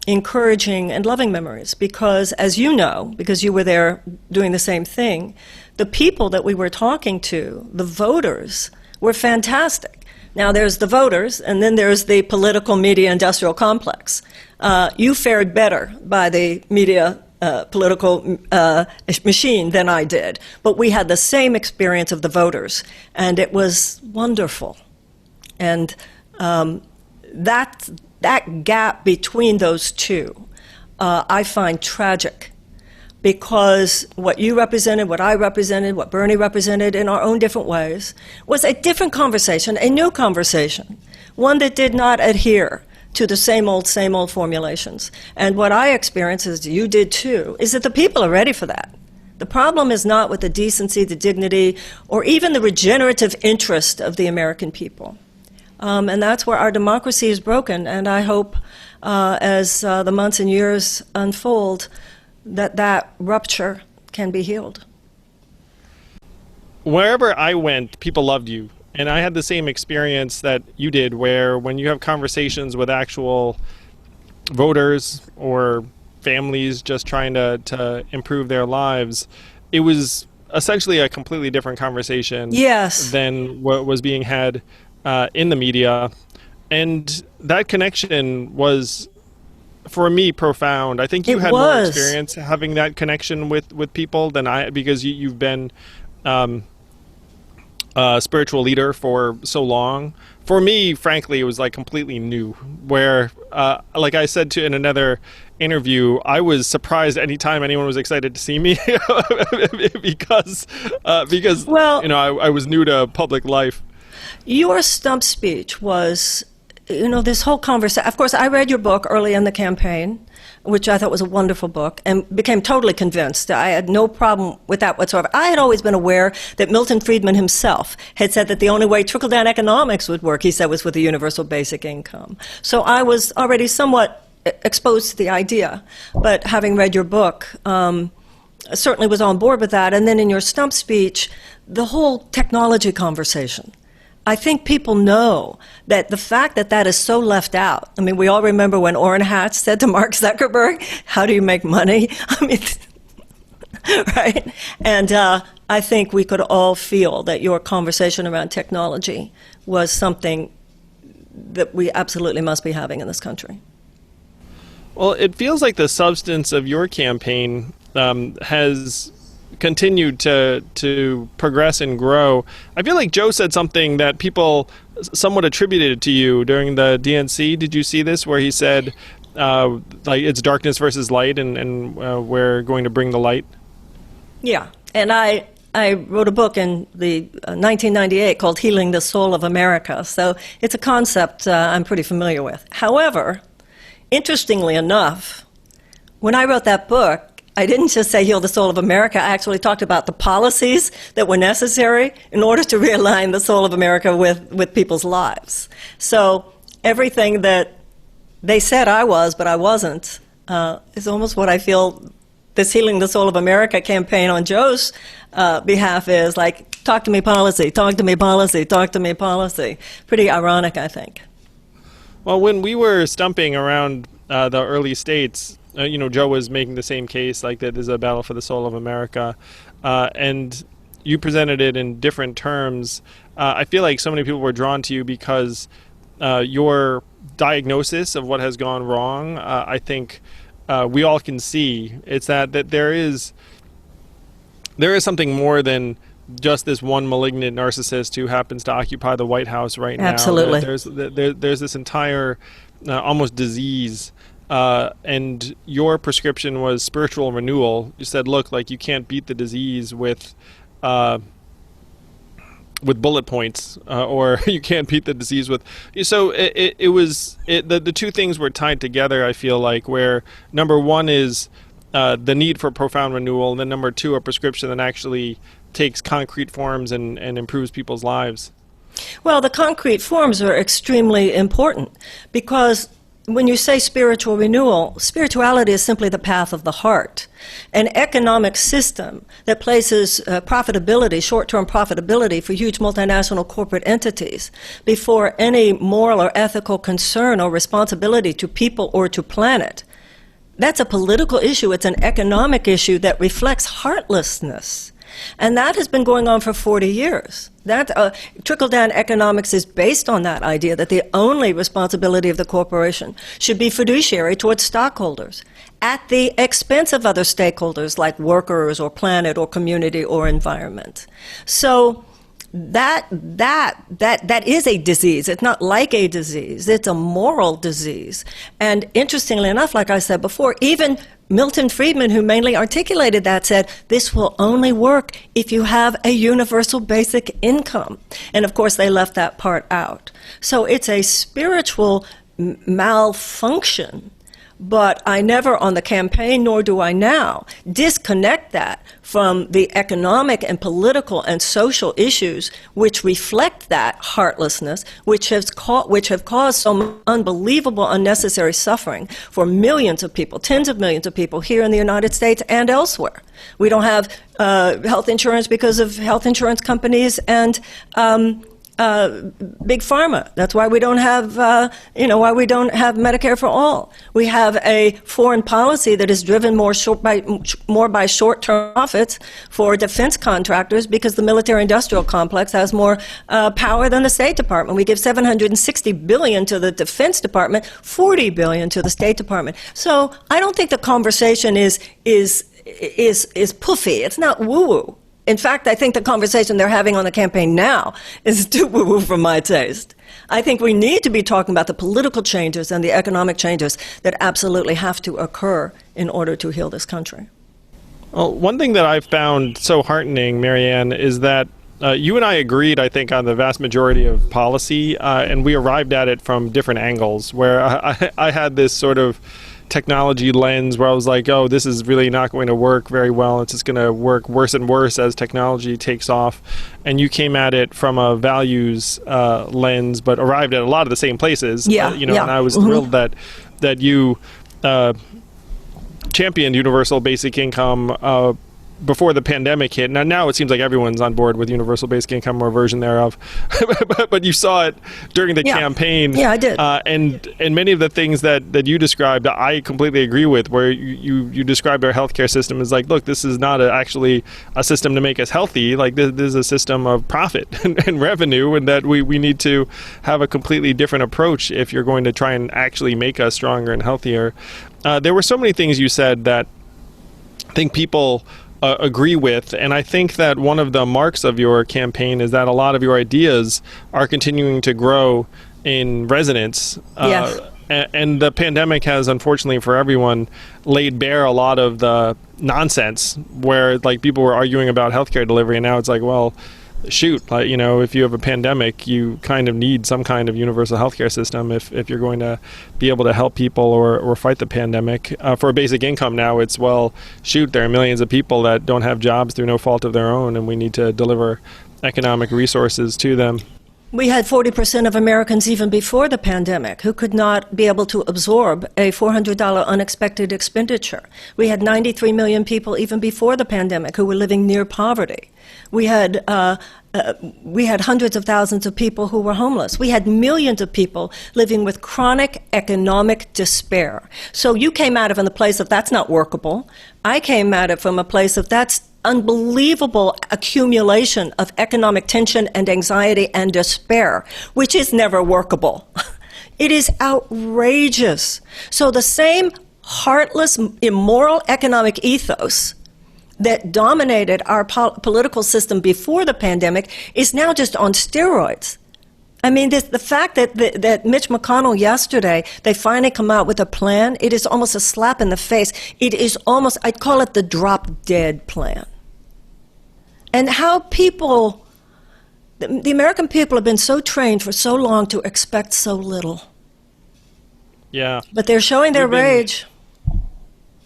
encouraging and loving memories, because as you know, because you were there doing the same thing, the people that we were talking to, the voters, were fantastic. Now there's the voters, and then there's the political media industrial complex. You fared better by the media political machine than I did, but we had the same experience of the voters, and it was wonderful. And that gap between those two, I find tragic, because what you represented, what I represented, what Bernie represented in our own different ways was a different conversation, a new conversation, one that did not adhere to the same old formulations. And what I experienced, as you did too, is that the people are ready for that. The problem is not with the decency, the dignity, or even the regenerative interest of the American people. And that's where our democracy is broken, and I hope as the months and years unfold that rupture can be healed. Wherever I went, people loved you. And I had the same experience that you did, where when you have conversations with actual voters or families just trying to improve their lives, it was essentially a completely different conversation than what was being had in the media. And that connection was, for me, profound. I think you had more experience having that connection with people than I, because you've been spiritual leader for so long. For me, frankly, it was like completely new, where like I said in another interview, I was surprised anytime anyone was excited to see me because well, you know, I was new to public life. Your stump speech was, you know, this whole conversation. Of course, I read your book early in the campaign, which I thought was a wonderful book, and became totally convinced. I had no problem with that whatsoever. I had always been aware that Milton Friedman himself had said that the only way trickle-down economics would work, he said, was with a universal basic income. So I was already somewhat exposed to the idea, but having read your book, certainly was on board with that. And then in your stump speech, the whole technology conversation. I think people know that the fact that that is so left out. I mean, we all remember when Orrin Hatch said to Mark Zuckerberg, "How do you make money?" I mean, right? And I think we could all feel that your conversation around technology was something that we absolutely must be having in this country. Well, it feels like the substance of your campaign has continued to progress and grow. I feel like Joe said something that people somewhat attributed to you during the DNC. Did you see this, where he said like it's darkness versus light, and we're going to bring the light. Yeah, and I wrote a book in the 1998 called Healing the Soul of America, so it's a concept I'm pretty familiar with. However, interestingly enough, when I wrote that book, I didn't just say heal the soul of America. I actually talked about the policies that were necessary in order to realign the soul of America with people's lives. So everything that they said I was, but I wasn't, is almost what I feel this Healing the Soul of America campaign on Joe's behalf is, like, talk to me policy, talk to me policy, talk to me policy. Pretty ironic, I think. Well, when we were stumping around the early states, Joe was making the same case, like that there's a battle for the soul of America, and you presented it in different terms. I feel like so many people were drawn to you because your diagnosis of what has gone wrong, I think we all can see. It's that there is something more than just this one malignant narcissist who happens to occupy the White House right now. Absolutely. There's this entire almost disease, and your prescription was spiritual renewal. You said, look, like, you can't beat the disease with bullet points, or you can't beat the disease with. So the two things were tied together, I feel like, where number one is the need for profound renewal, and then number two, a prescription that actually takes concrete forms and improves people's lives. Well, the concrete forms are extremely important because when you say spiritual renewal, spirituality is simply the path of the heart. An economic system that places profitability, short-term profitability for huge multinational corporate entities before any moral or ethical concern or responsibility to people or to planet, that's a political issue. It's an economic issue that reflects heartlessness. And that has been going on for 40 years. That trickle-down economics is based on that idea that the only responsibility of the corporation should be fiduciary towards stockholders at the expense of other stakeholders like workers or planet or community or environment. So that is a disease. It's not like a disease. It's a moral disease. And interestingly enough, like I said before, even Milton Friedman, who mainly articulated that, said this will only work if you have a universal basic income. And of course, they left that part out. So it's a spiritual malfunction. But I never on the campaign, nor do I now, disconnect that from the economic and political and social issues which reflect that heartlessness, which have caused some unbelievable unnecessary suffering for millions of people, tens of millions of people here in the United States and elsewhere. We don't have health insurance because of health insurance companies and big pharma. That's why we don't have, why we don't have Medicare for all. We have a foreign policy that is driven more by short-term profits for defense contractors because the military-industrial complex has more power than the State Department. We give $760 billion to the Defense Department, $40 billion to the State Department. So I don't think the conversation is puffy. It's not woo-woo. In fact, I think the conversation they're having on the campaign now is too woo-woo for my taste. I think we need to be talking about the political changes and the economic changes that absolutely have to occur in order to heal this country. Well, one thing that I've found so heartening, Marianne, is that you and I agreed, I think, on the vast majority of policy, and we arrived at it from different angles, where I had this sort of technology lens where I was like, oh, this is really not going to work very well. It's just going to work worse and worse as technology takes off. And you came at it from a values lens, but arrived at a lot of the same places. And I was thrilled that you championed universal basic income before the pandemic hit. Now it seems like everyone's on board with universal basic income or a version thereof. but you saw it during the campaign. Yeah, I did. And many of the things that you described, I completely agree with, where you described our healthcare system as like, look, this is not actually a system to make us healthy. Like, this is a system of profit and revenue, and that we need to have a completely different approach if you're going to try and actually make us stronger and healthier. There were so many things you said that I think people agree with, and I think that one of the marks of your campaign is that a lot of your ideas are continuing to grow in resonance. Yes. And the pandemic has, unfortunately for everyone, laid bare a lot of the nonsense where like people were arguing about healthcare delivery, and now it's like, well, shoot, like, you know, if you have a pandemic, you kind of need some kind of universal healthcare system if you're going to be able to help people or fight the pandemic. For a basic income now, it's, well, shoot, there are millions of people that don't have jobs through no fault of their own, and we need to deliver economic resources to them. We had 40% of Americans even before the pandemic who could not be able to absorb a $400 unexpected expenditure. We had 93 million people even before the pandemic who were living near poverty. We had hundreds of thousands of people who were homeless. We had millions of people living with chronic economic despair. So you came at it from the place of that's not workable. I came at it from a place of that's unbelievable accumulation of economic tension and anxiety and despair, which is never workable. It is outrageous. So the same heartless, immoral economic ethos that dominated our political system before the pandemic is now just on steroids. I mean, the fact that Mitch McConnell yesterday, they finally come out with a plan, it is almost a slap in the face. It is almost, I'd call it the drop-dead plan. And how people, the American people have been so trained for so long to expect so little. Yeah. But they're showing their rage.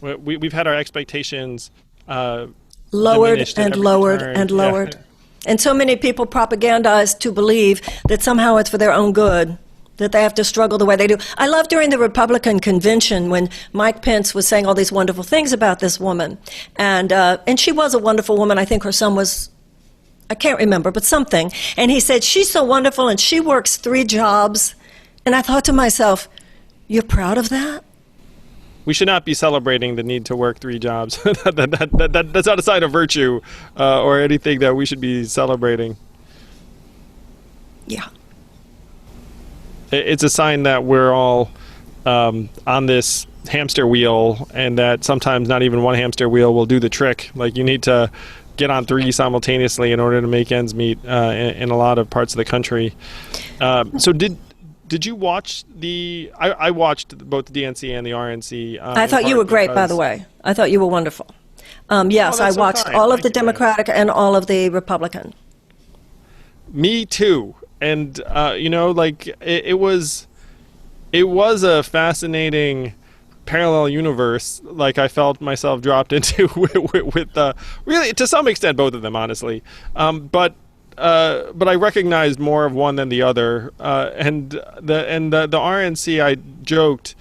We've had our expectations lowered and lowered and lowered. Yeah. And so many people propagandize to believe that somehow it's for their own good, that they have to struggle the way they do. I love during the Republican convention when Mike Pence was saying all these wonderful things about this woman. And she was a wonderful woman. I think her son was, I can't remember, but something. And he said, she's so wonderful and she works 3 jobs. And I thought to myself, you're proud of that? We should not be celebrating the need to work 3 jobs. That's not a sign of virtue or anything that we should be celebrating. Yeah. It's a sign that we're all on this hamster wheel, and that sometimes not even one hamster wheel will do the trick. Like, you need to get on 3 simultaneously in order to make ends meet in a lot of parts of the country. So did you watch the... I watched both the DNC and the RNC. I thought you were great, by the way. I thought you were wonderful. Yes, I watched all of the Democratic and all of the Republican. Me too. And, like, it was a fascinating parallel universe, like I felt myself dropped into with really, to some extent, both of them, honestly. But I recognized more of one than the other. And the RNC, I joked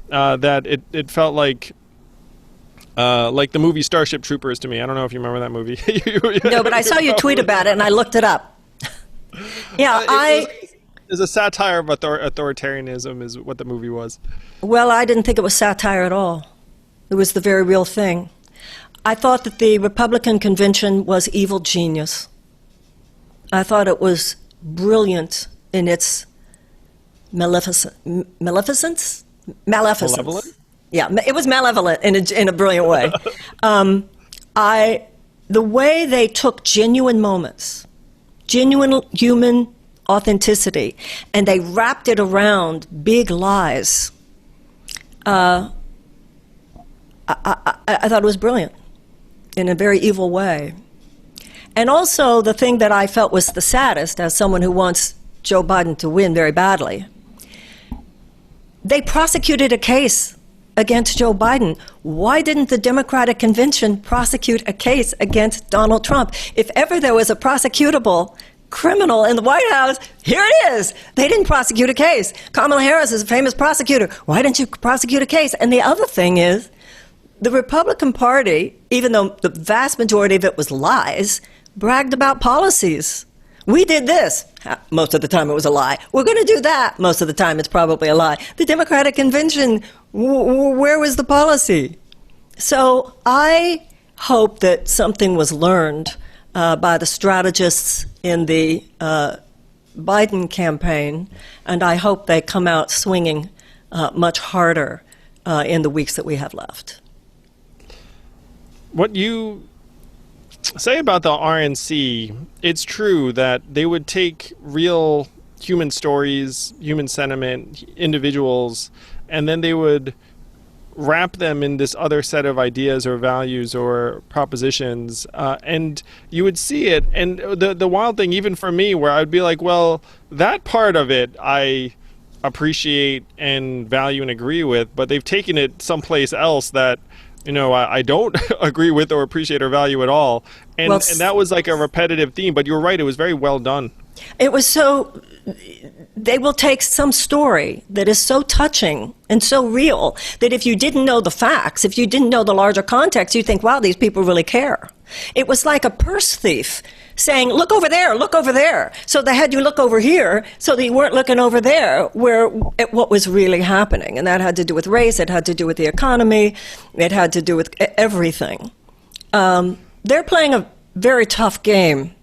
that it felt like the movie Starship Troopers to me. I don't know if you remember that movie. No, but I saw you tweet about it, and I looked it up. Yeah, It's a satire of authoritarianism is what the movie was. Well, I didn't think it was satire at all. It was the very real thing. I thought that the Republican convention was evil genius. I thought it was brilliant in its maleficence? Malevolent? Yeah, it was malevolent in a brilliant way. The way they took genuine moments, genuine human authenticity, and they wrapped it around big lies. I thought it was brilliant in a very evil way. And also the thing that I felt was the saddest, as someone who wants Joe Biden to win very badly, they prosecuted a case against Joe Biden. Why didn't the Democratic convention prosecute a case against Donald Trump? If ever there was a prosecutable criminal in the White House, here it is. They didn't prosecute a case. Kamala Harris is a famous prosecutor. Why didn't you prosecute a case? And the other thing is, the Republican Party, even though the vast majority of it was lies, bragged about policies. We did this. Most of the time it was a lie. We're going to do that. Most of the time it's probably a lie. The Democratic convention, where was the policy? So I hope that something was learned by the strategists in the Biden campaign, and I hope they come out swinging much harder in the weeks that we have left. What you say about the RNC, it's true that they would take real human stories, human sentiment, individuals, and then they would wrap them in this other set of ideas or values or propositions, and you would see it. And the wild thing, even for me, where I'd be like, well, that part of it I appreciate and value and agree with, but they've taken it someplace else that, I don't agree with or appreciate or value at all. And that was like a repetitive theme, but you're right, it was very well done. It was so, they will take some story that is so touching and so real that if you didn't know the facts, if you didn't know the larger context, you'd think, wow, these people really care. It was like a purse thief saying, look over there, look over there. So they had you look over here so that you weren't looking over there at what was really happening. And that had to do with race, it had to do with the economy, it had to do with everything. They're playing a very tough game.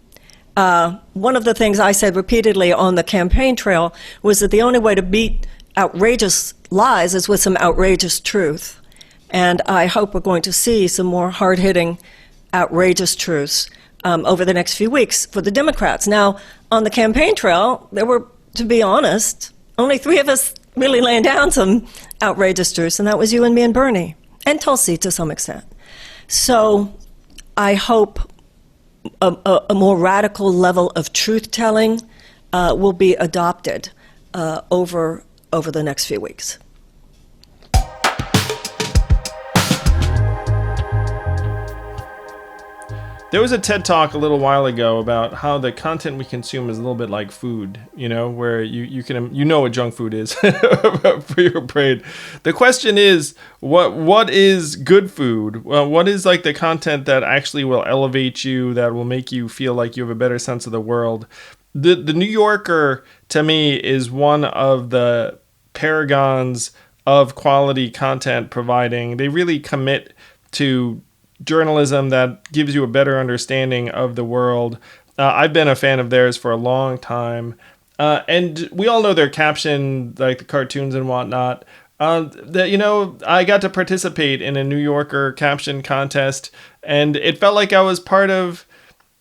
One of the things I said repeatedly on the campaign trail was that the only way to beat outrageous lies is with some outrageous truth. And I hope we're going to see some more hard-hitting, outrageous truths over the next few weeks for the Democrats. Now, on the campaign trail, there were, to be honest, only 3 of us really laying down some outrageous truths, and that was you and me and Bernie, and Tulsi to some extent. So I hope a more radical level of truth-telling will be adopted over the next few weeks. There was a TED Talk a little while ago about how the content we consume is a little bit like food, where you can what junk food is for your brain. The question is, what is good food? What is like the content that actually will elevate you, that will make you feel like you have a better sense of the world? The New Yorker, to me, is one of the paragons of quality content providing. They really commit to journalism that gives you a better understanding of the world. I've been a fan of theirs for a long time. And we all know their caption, like the cartoons and whatnot. I got to participate in a New Yorker caption contest, and it felt like I was part of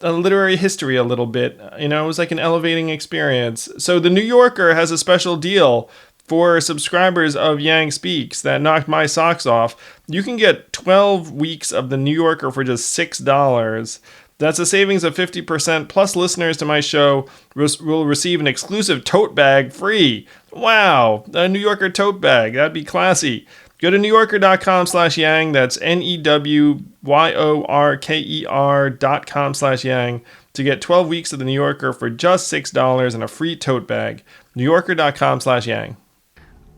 a literary history a little bit. It was like an elevating experience. So the New Yorker has a special deal for subscribers of Yang Speaks that knocked my socks off. You can get 12 weeks of The New Yorker for just $6. That's a savings of 50%, plus listeners to my show will receive an exclusive tote bag free. Wow, a New Yorker tote bag. That'd be classy. Go to newyorker.com/yang. That's NEWYORKER.com/yang to get 12 weeks of The New Yorker for just $6 and a free tote bag. newyorker.com/yang.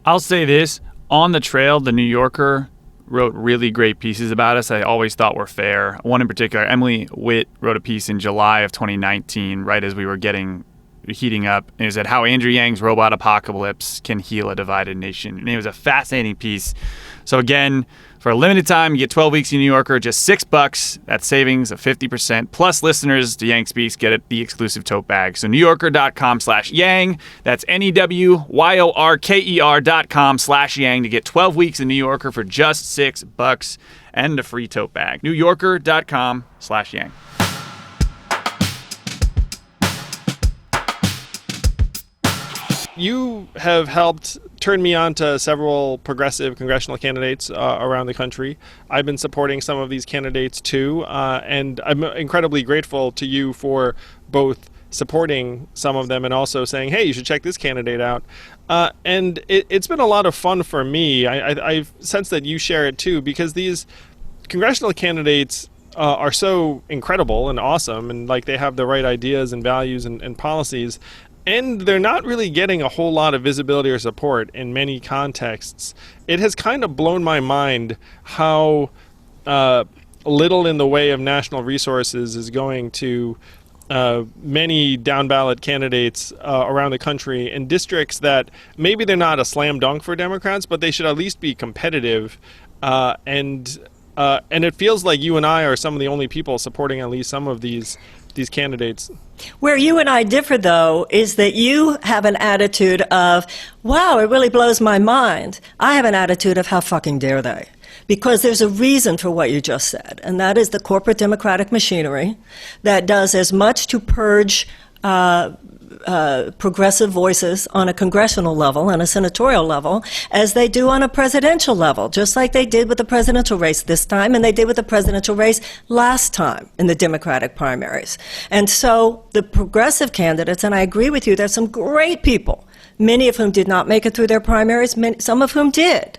I'll say this, on the trail, the New Yorker wrote really great pieces about us I always thought were fair. One in particular, Emily Witt wrote a piece in July of 2019, right as we were heating up. And it was at how Andrew Yang's robot apocalypse can heal a divided nation. And it was a fascinating piece. So again, for a limited time, you get 12 weeks in New Yorker, just $6. That's savings of 50%. Plus listeners to Yang Speaks get the exclusive tote bag. So newyorker.com/yang. That's NEWYORKER.com/yang to get 12 weeks in New Yorker for just $6 and a free tote bag. newyorker.com/yang. You have helped turn me on to several progressive congressional candidates around the country. I've been supporting some of these candidates too, and I'm incredibly grateful to you for both supporting some of them and also saying, hey, you should check this candidate out. And it's been a lot of fun for me. I've sensed that you share it too, because these congressional candidates are so incredible and awesome, and like they have the right ideas and values and policies. And they're not really getting a whole lot of visibility or support in many contexts. It has kind of blown my mind how little in the way of national resources is going to many down-ballot candidates around the country in districts that maybe they're not a slam dunk for Democrats, but they should at least be competitive. And it feels like you and I are some of the only people supporting at least some of these candidates. Where you and I differ, though, is that you have an attitude of, wow, it really blows my mind. I have an attitude of, how fucking dare they? Because there's a reason for what you just said, and that is the corporate democratic machinery that does as much to purge progressive voices on a congressional level and a senatorial level as they do on a presidential level, just like they did with the presidential race this time and they did with the presidential race last time in the Democratic primaries. And so the progressive candidates, and I agree with you, there's some great people, many of whom did not make it through their primaries, some of whom did.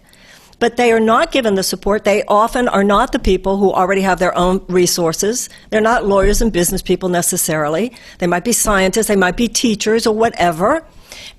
But they are not given the support. They often are not the people who already have their own resources. They're not lawyers and business people necessarily. They might be scientists, they might be teachers or whatever.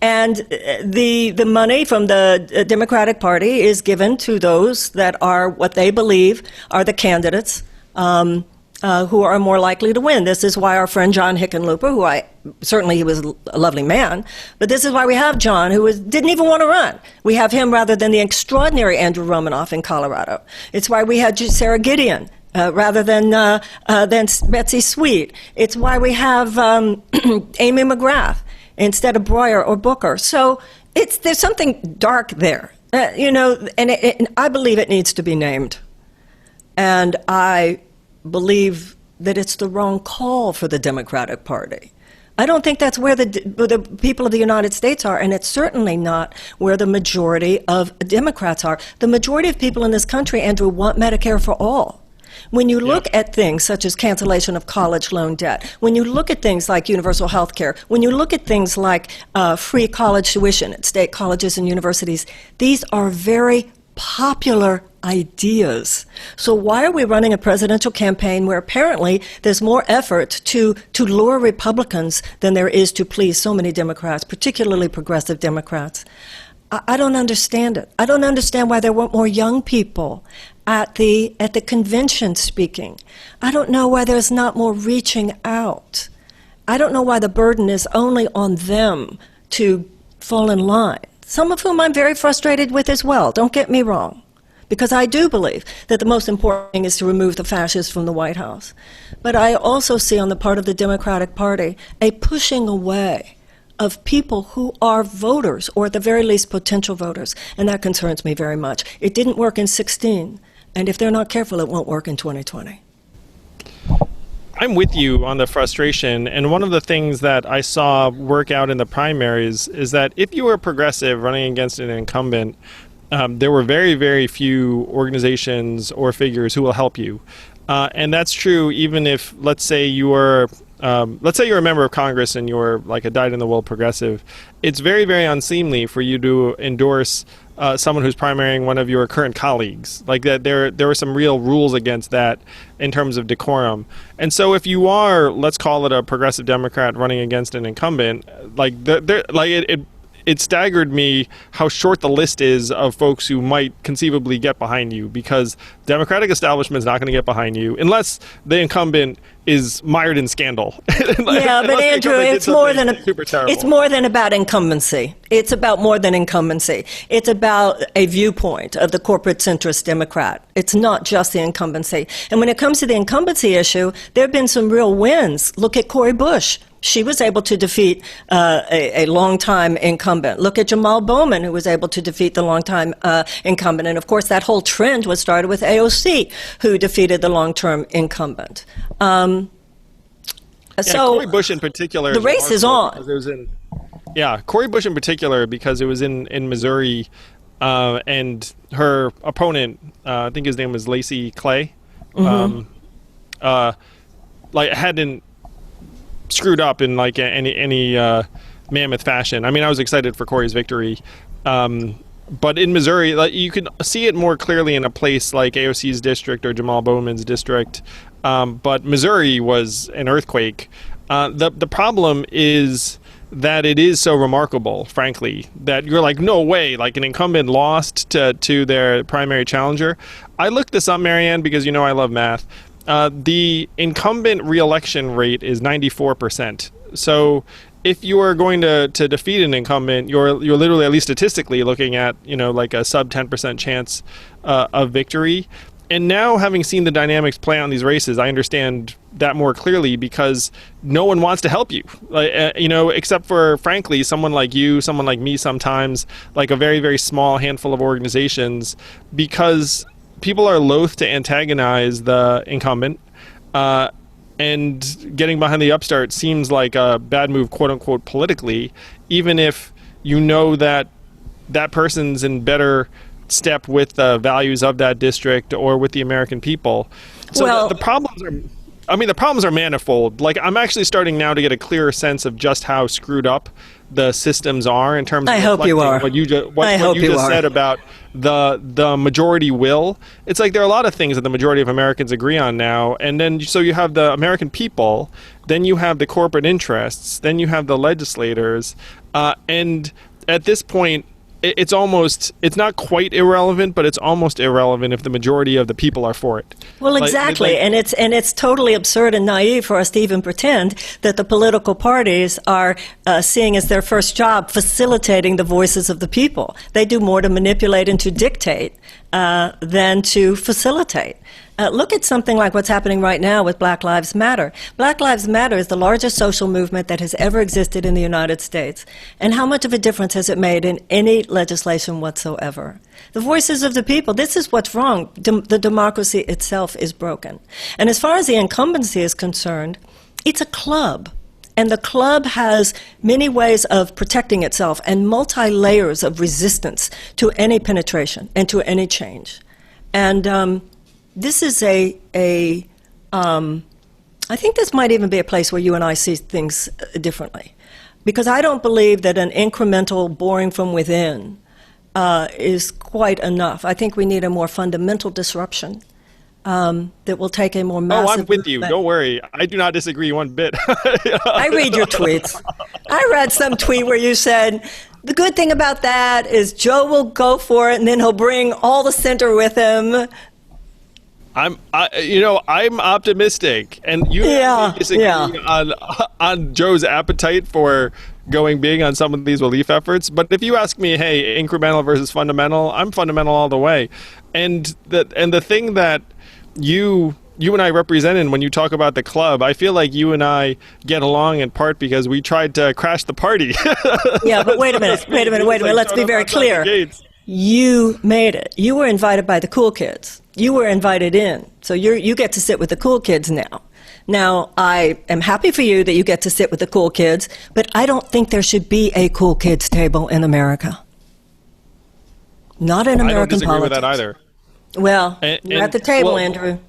And the money from the Democratic Party is given to those that are what they believe are the candidates who are more likely to win. This is why our friend John Hickenlooper, certainly he was a lovely man, but this is why we have John, who didn't even want to run. We have him rather than the extraordinary Andrew Romanoff in Colorado. It's why we had Sarah Gideon rather than Betsy Sweet. It's why we have Amy McGrath instead of Breuer or Booker. So there's something dark there, and I believe it needs to be named. And I believe that it's the wrong call for the Democratic Party. I don't think that's where the people of the United States are, and it's certainly not where the majority of Democrats are. The majority of people in this country, Andrew, want Medicare for all. When you look at things such as cancellation of college loan debt, when you look at things like universal health care, when you look at things like free college tuition at state colleges and universities, these are very popular ideas. So why are we running a presidential campaign where apparently there's more effort to lure Republicans than there is to please so many Democrats, particularly progressive Democrats? I don't understand it. I don't understand why there weren't more young people at the convention speaking. I don't know why there's not more reaching out. I don't know why the burden is only on them to fall in line. Some of whom I'm very frustrated with as well, don't get me wrong, because I do believe that the most important thing is to remove the fascists from the White House. But I also see on the part of the Democratic Party a pushing away of people who are voters, or at the very least potential voters, and that concerns me very much. It didn't work in 2016, and if they're not careful, it won't work in 2020. I'm with you on the frustration, and one of the things that I saw work out in the primaries is that if you were progressive running against an incumbent, there were very, very few organizations or figures who will help you. And that's true even if, let's say you're a member of Congress and you're like a dyed-in-the-wool progressive. It's very, very unseemly for you to endorse someone who's primarying one of your current colleagues. Like that, there were some real rules against that in terms of decorum. And so if you are, let's call it a progressive Democrat running against an incumbent, it staggered me how short the list is of folks who might conceivably get behind you, because Democratic establishment is not going to get behind you unless the incumbent is mired in scandal. Yeah, but Andrew, it's more than about incumbency. It's about more than incumbency. It's about a viewpoint of the corporate centrist Democrat. It's not just the incumbency. And when it comes to the incumbency issue, there have been some real wins. Look at Cori Bush. She was able to defeat a longtime incumbent. Look at Jamal Bowman, who was able to defeat the longtime incumbent. And of course, that whole trend was started with AOC, who defeated the long-term incumbent. So Cori Bush in particular. The race is on. Cori Bush in particular, because it was in Missouri, and her opponent, I think his name was Lacey Clay, hadn't screwed up in like any mammoth fashion. I mean, I was excited for Cori's victory, but in Missouri, you can see it more clearly in a place like AOC's district or Jamal Bowman's district. But Missouri was an earthquake. The problem is that it is so remarkable, frankly, that you're like, no way, like an incumbent lost to their primary challenger. I looked this up, Marianne, because I love math. The incumbent re-election rate is 94%. So if you are going to defeat an incumbent, you're literally, at least statistically, looking at like a sub 10% chance of victory. And now, having seen the dynamics play out in these races, I understand that more clearly, because no one wants to help you, except for, frankly, someone like you, someone like me sometimes, like a very, very small handful of organizations, because people are loath to antagonize the incumbent. and getting behind the upstart seems like a bad move, quote unquote, politically, even if you know that that person's in better step with the values of that district or with the American people. So Well- the problems are, the problems are manifold. Like, I'm actually starting now to get a clearer sense of just how screwed up the systems are in terms of I hope you are. what you I hope you just are. said about the majority will. It's like there are a lot of things that the majority of Americans agree on now, and then so you have the American people, then you have the corporate interests, then you have the legislators, and at this point, it's not quite irrelevant, but it's almost irrelevant if the majority of the people are for it. Well, Like- exactly, like- and it's totally absurd and naive for us to even pretend that the political parties are seeing as their first job facilitating the voices of the people. They do more to manipulate and to dictate than to facilitate. Look at something like what's happening right now with Black Lives Matter. Black Lives Matter is the largest social movement that has ever existed in the United States. And how much of a difference has it made in any legislation whatsoever? The voices of the people, this is what's wrong. The democracy itself is broken. And as far as the incumbency is concerned, it's a club. And the club has many ways of protecting itself and multi-layers of resistance to any penetration and to any change. And this is I think this might even be a place where you and I see things differently. Because I don't believe that an incremental boring from within is quite enough. I think we need a more fundamental disruption that will take a more massive... Oh, I'm with you. movement. Don't worry. I do not disagree one bit. I read your tweets. I read some tweet where you said, the good thing about that is Joe will go for it and then he'll bring all the center with him. I'm optimistic, and you disagree on Joe's appetite for going big on some of these relief efforts. But if you ask me, hey, incremental versus fundamental, I'm fundamental all the way. And the thing that you and I represented when you talk about the club, I feel like you and I get along in part because we tried to crash the party. Yeah, but wait a minute. Let's be very clear. You made it. You were invited by the cool kids. You were invited in. So you get to sit with the cool kids now. Now, I am happy for you that you get to sit with the cool kids, but I don't think there should be a cool kids table in America. Not in American I don't disagree politics. with that either. Well, you're at the table, well, Andrew.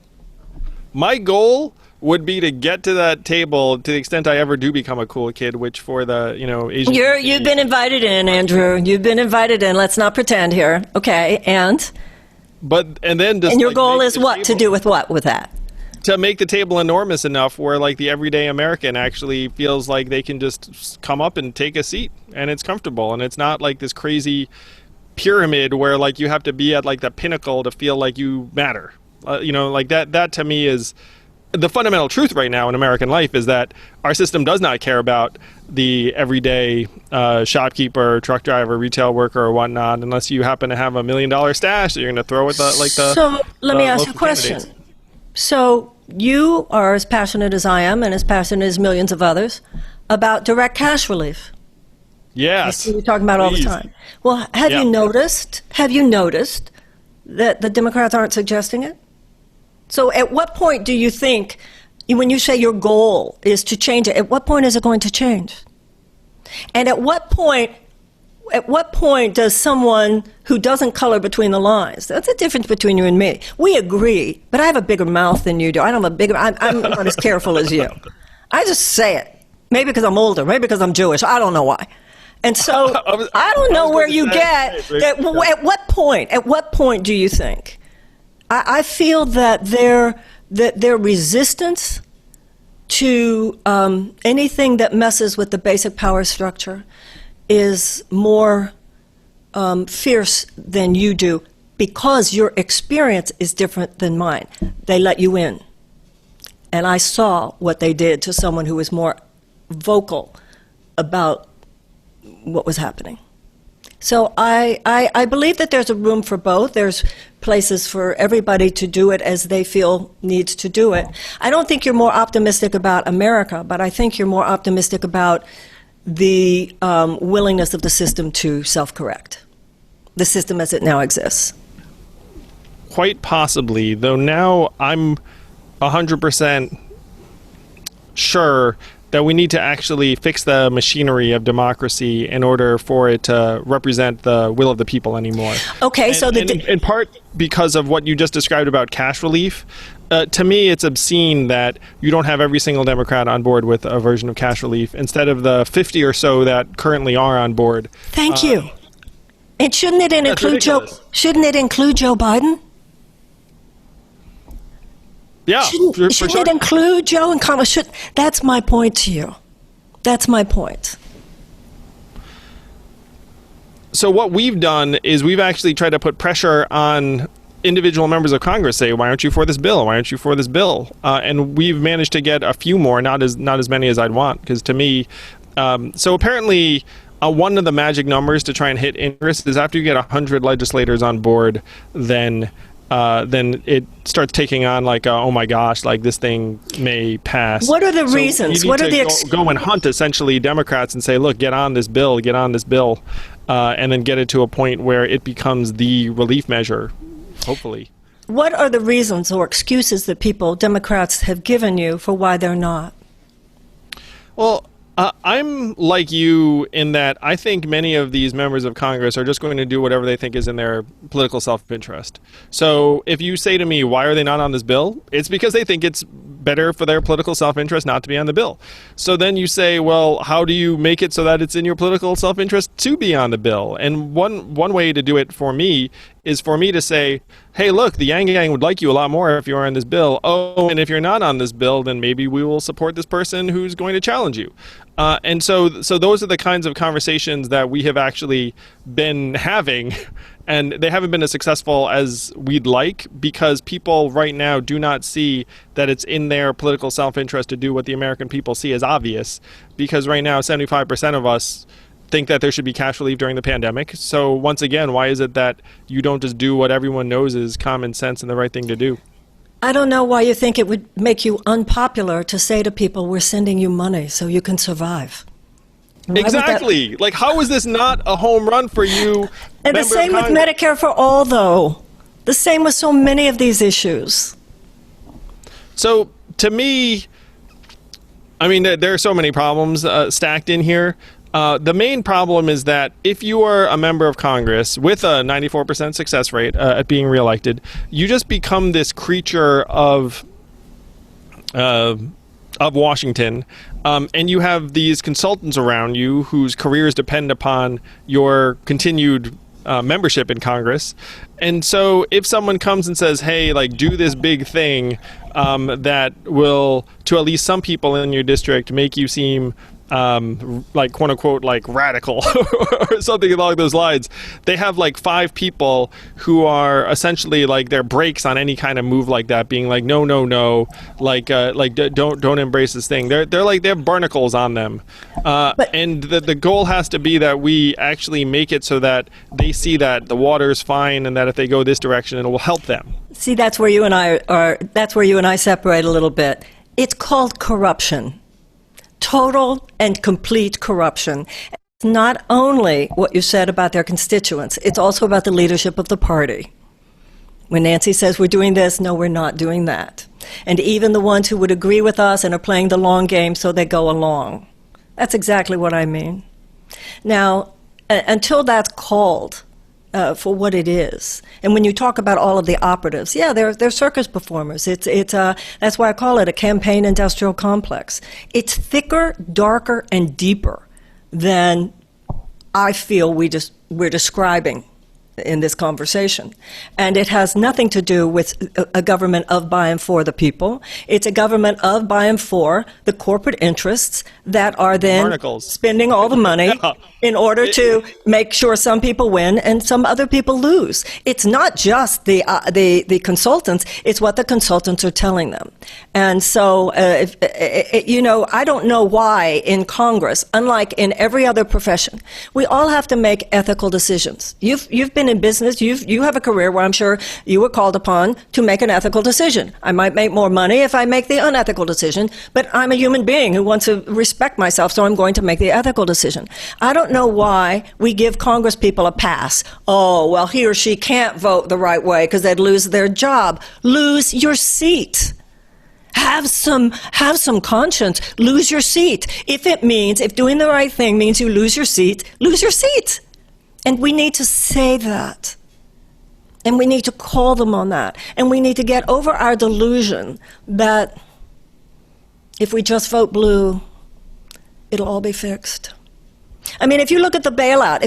My goal would be to get to that table to the extent I ever do become a cool kid, which for the, Asian... You've been invited in, Andrew. You've been invited in. Let's not pretend here. Okay, and your goal is what? To do with what with that? To make the table enormous enough where, like, the everyday American actually feels like they can just come up and take a seat, and it's comfortable, and it's not like this crazy pyramid where, like, you have to be at, like, the pinnacle to feel like you matter. Like that to me is the fundamental truth right now in American life, is that our system does not care about the everyday shopkeeper, truck driver, retail worker, or whatnot, unless you happen to have $1 million stash that you're going to throw at the So let me ask you a question. Candidates. So you are as passionate as I am, and as passionate as millions of others, about direct cash relief. Yes. You're talking about all the Please. time. Well, have you noticed that the Democrats aren't suggesting it? So at what point do you think, when you say your goal is to change it, at what point is it going to change? And at what point does someone who doesn't color between the lines, that's the difference between you and me. We agree, but I have a bigger mouth than you do. I'm not as careful as you. I just say it. Maybe because I'm older, maybe because I'm Jewish. I don't know why. And so I don't know where you get that. At what point do you think? I feel that their resistance to anything that messes with the basic power structure is more fierce than you do, because your experience is different than mine. They let you in. And I saw what they did to someone who was more vocal about what was happening. So I believe that there's a room for both. There's places for everybody to do it as they feel needs to do it. I don't think you're more optimistic about America, but I think you're more optimistic about the willingness of the system to self-correct, the system as it now exists. Quite possibly, though now I'm 100% sure that we need to actually fix the machinery of democracy in order for it to represent the will of the people anymore. Okay, in part because of what you just described about cash relief, to me it's obscene that you don't have every single Democrat on board with a version of cash relief instead of the 50 or so that currently are on board. Thank you. And shouldn't it include Joe Biden? Yeah, shouldn't it include Joe and Kamala? That's my point to you. That's my point. So what we've done is we've actually tried to put pressure on individual members of Congress. Say, why aren't you for this bill? Why aren't you for this bill? And we've managed to get a few more, not as many as I'd want. Because to me, so apparently one of the magic numbers to try and hit interest is after you get 100 legislators on board, then it starts taking on like, oh my gosh, like this thing may pass. What are the reasons? What are the go and hunt essentially Democrats and say, look, get on this bill, and then get it to a point where it becomes the relief measure, hopefully. What are the reasons or excuses that Democrats have given you for why they're not? Well, I'm like you in that I think many of these members of Congress are just going to do whatever they think is in their political self-interest. So if you say to me, why are they not on this bill? It's because they think it's better for their political self-interest not to be on the bill. So then you say, well, how do you make it so that it's in your political self-interest to be on the bill? And one way to do it for me is for me to say, hey, look, the Yang Gang would like you a lot more if you are on this bill. Oh, and if you're not on this bill, then maybe we will support this person who's going to challenge you. And so those are the kinds of conversations that we have actually been having, and they haven't been as successful as we'd like because people right now do not see that it's in their political self-interest to do what the American people see as obvious, because right now 75% of us think that there should be cash relief during the pandemic. So once again, why is it that you don't just do what everyone knows is common sense and the right thing to do? I don't know why you think it would make you unpopular to say to people, we're sending you money so you can survive. Why exactly. Like, how is this not a home run for you? And the same with Medicare for all, though. The same with so many of these issues. So to me, I mean, there are so many problems stacked in here. The main problem is that if you are a member of Congress with a 94% success rate at being reelected, you just become this creature of Washington, and you have these consultants around you whose careers depend upon your continued membership in Congress. And so if someone comes and says, hey, like, do this big thing that will, to at least some people in your district, make you seem like, quote unquote, like radical or something along those lines, they have like 5 people who are essentially like their brakes on any kind of move like that, being like, no, like don't embrace this thing. They have barnacles on them, and the goal has to be that we actually make it so that they see that the water's fine and that if they go this direction, it will help them. See, that's where you and I separate a little bit. It's called corruption. Total and complete corruption. It's not only what you said about their constituents, it's also about the leadership of the party. When Nancy says we're doing this, no, we're not doing that. And even the ones who would agree with us and are playing the long game so they go along. That's exactly what I mean. Now, until that's called for what it is. And when you talk about all of the operatives, yeah, they're circus performers. That's why I call it a campaign industrial complex. It's thicker, darker, and deeper than I feel we're describing in this conversation. And it has nothing to do with a government of, by, and for the people. It's a government of, by, and for the corporate interests that are then Barnacles. Spending all the money in order to make sure some people win and some other people lose. It's not just the consultants, it's what the consultants are telling them. And so, I don't know why in Congress, unlike in every other profession, we all have to make ethical decisions. You've been in business, you have a career where I'm sure you were called upon to make an ethical decision. I might make more money if I make the unethical decision, but I'm a human being who wants to respect myself, so I'm going to make the ethical decision. I don't know why we give Congress people a pass. Oh, well, he or she can't vote the right way because they'd lose their job. Lose your seat. Have some conscience. Lose your seat. If doing the right thing means you lose your seat, lose your seat. And we need to say that. And we need to call them on that. And we need to get over our delusion that if we just vote blue, it'll all be fixed. I mean, if you look at the bailout,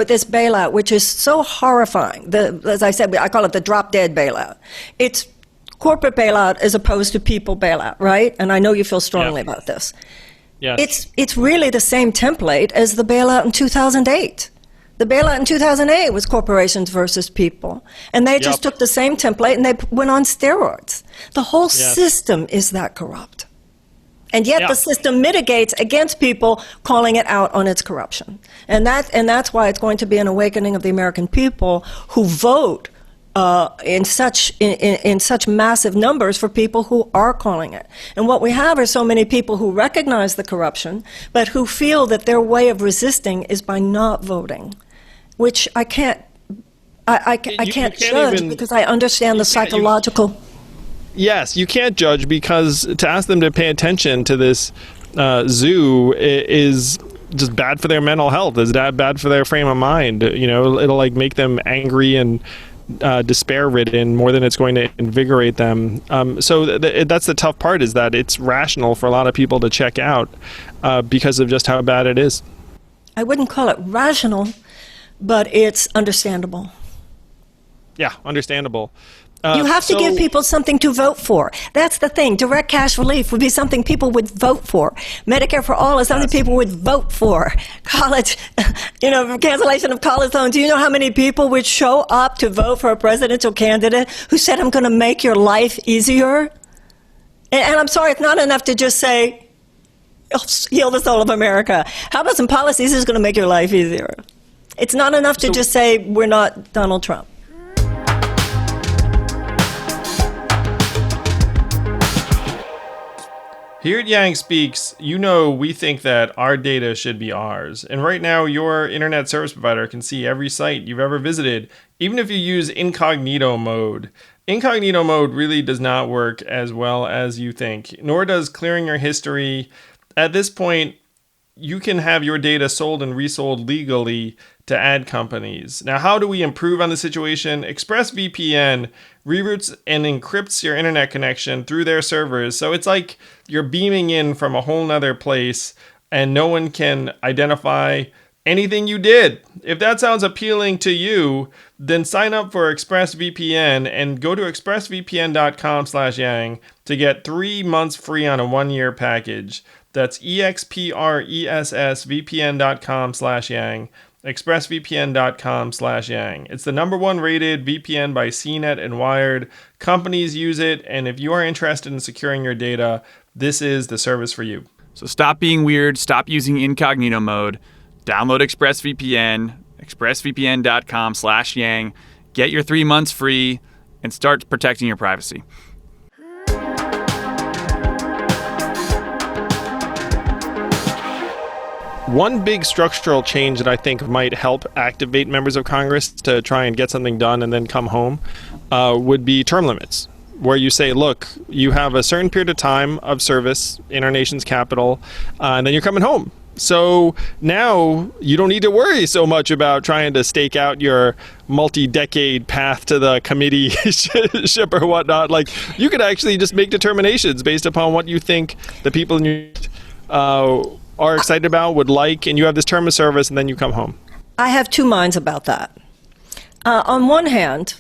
this bailout, which is so horrifying, as I said, I call it the drop-dead bailout. It's corporate bailout as opposed to people bailout, right? And I know you feel strongly about this. Yes. It's really the same template as the bailout in 2008. The bailout in 2008 was corporations versus people. And they just took the same template and they went on steroids. The whole system is that corrupt. And yet the system mitigates against people calling it out on its corruption. And that's why it's going to be an awakening of the American people who vote in such massive numbers for people who are calling it. And what we have are so many people who recognize the corruption, but who feel that their way of resisting is by not voting, which I can't judge because I understand the psychological. Yes, you can't judge, because to ask them to pay attention to this zoo is just bad for their mental health. Is that bad for their frame of mind? It'll like make them angry and despair-ridden more than it's going to invigorate them. So that's the tough part, is that it's rational for a lot of people to check out because of just how bad it is. I wouldn't call it rational, but it's understandable. Yeah, understandable. You have to give people something to vote for. That's the thing. Direct cash relief would be something people would vote for. Medicare for all is something people would vote for. College, cancellation of college loans. Do you know how many people would show up to vote for a presidential candidate who said, I'm going to make your life easier? And I'm sorry, it's not enough to just say, heal the soul of America. How about some policies that's going to make your life easier? It's not enough to just say, we're not Donald Trump. Here at Yang Speaks, we think that our data should be ours. And right now, your internet service provider can see every site you've ever visited, even if you use incognito mode. Incognito mode really does not work as well as you think, nor does clearing your history. At this point, you can have your data sold and resold legally to ad companies. Now, how do we improve on the situation? ExpressVPN reroutes and encrypts your internet connection through their servers. So it's like you're beaming in from a whole nother place and no one can identify anything you did. If that sounds appealing to you, then sign up for ExpressVPN and go to expressvpn.com/yang to get 3 months free on a 1-year package. That's expressvpn.com/yang. expressvpn.com/yang. It's the #1 rated VPN by CNET and Wired. Companies use it, and if you are interested in securing your data, this is the service for you. So stop being weird, stop using incognito mode, download ExpressVPN, expressvpn.com/yang, get your 3 months free, and start protecting your privacy. One big structural change that I think might help activate members of Congress to try and get something done and then come home would be term limits, where you say, look, you have a certain period of time of service in our nation's capital, and then you're coming home. So now you don't need to worry so much about trying to stake out your multi-decade path to the committee ship or whatnot. Like, you could actually just make determinations based upon what you think the people in your are excited about, would like, and you have this term of service, and then you come home. I have two minds about that. On one hand,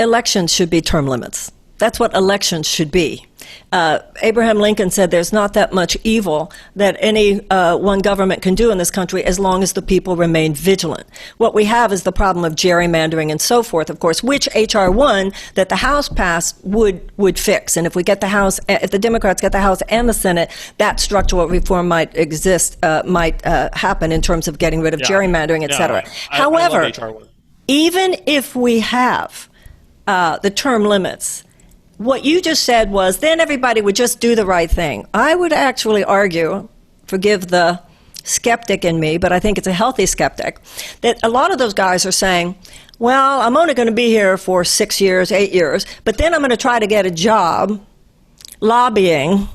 elections should be term limits. That's what elections should be. Abraham Lincoln said there's not that much evil that any one government can do in this country as long as the people remain vigilant. What we have is the problem of gerrymandering and so forth, of course, which H.R. 1 that the House passed would fix. And if the Democrats get the House and the Senate, that structural reform might happen in terms of getting rid of gerrymandering, et cetera. However, I love HR 1. Even if we have the term limits, what you just said was then everybody would just do the right thing. I would actually argue, forgive the skeptic in me, but I think it's a healthy skeptic, that a lot of those guys are saying, well, I'm only going to be here for 6 years, 8 years, but then I'm going to try to get a job lobbying,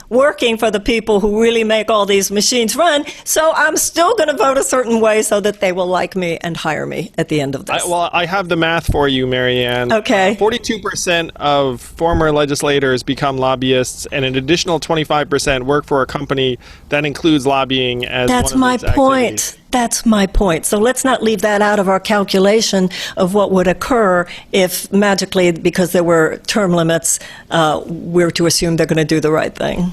working for the people who really make all these machines run. So I'm still going to vote a certain way so that they will like me and hire me at the end of this. I have the math for you, Marianne. Okay. 42% of former legislators become lobbyists, and an additional 25% work for a company that includes lobbying as That's one of its activities. point. That's my point. So let's not leave that out of our calculation of what would occur if magically, because there were term limits, we're to assume they're going to do the right thing.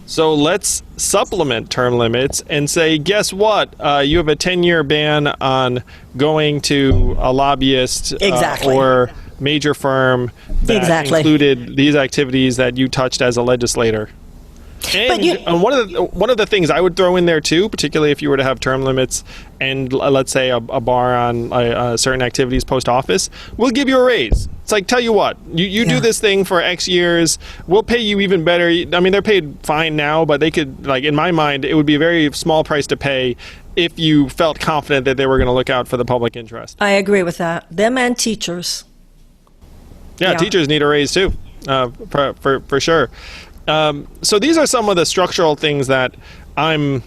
So let's supplement term limits and say, guess what? You have a 10-year ban on going to a lobbyist Exactly. or major firm that Exactly. included these activities that you touched as a legislator. And one of the things I would throw in there too, particularly if you were to have term limits and let's say a bar on certain activities post office, we'll give you a raise. It's like, tell you what, you do this thing for X years, we'll pay you even better. I mean, they're paid fine now, but they could, like, in my mind, it would be a very small price to pay if you felt confident that they were going to look out for the public interest. I agree with that. Them and teachers. Yeah, teachers need a raise too, for sure. So these are some of the structural things that I'm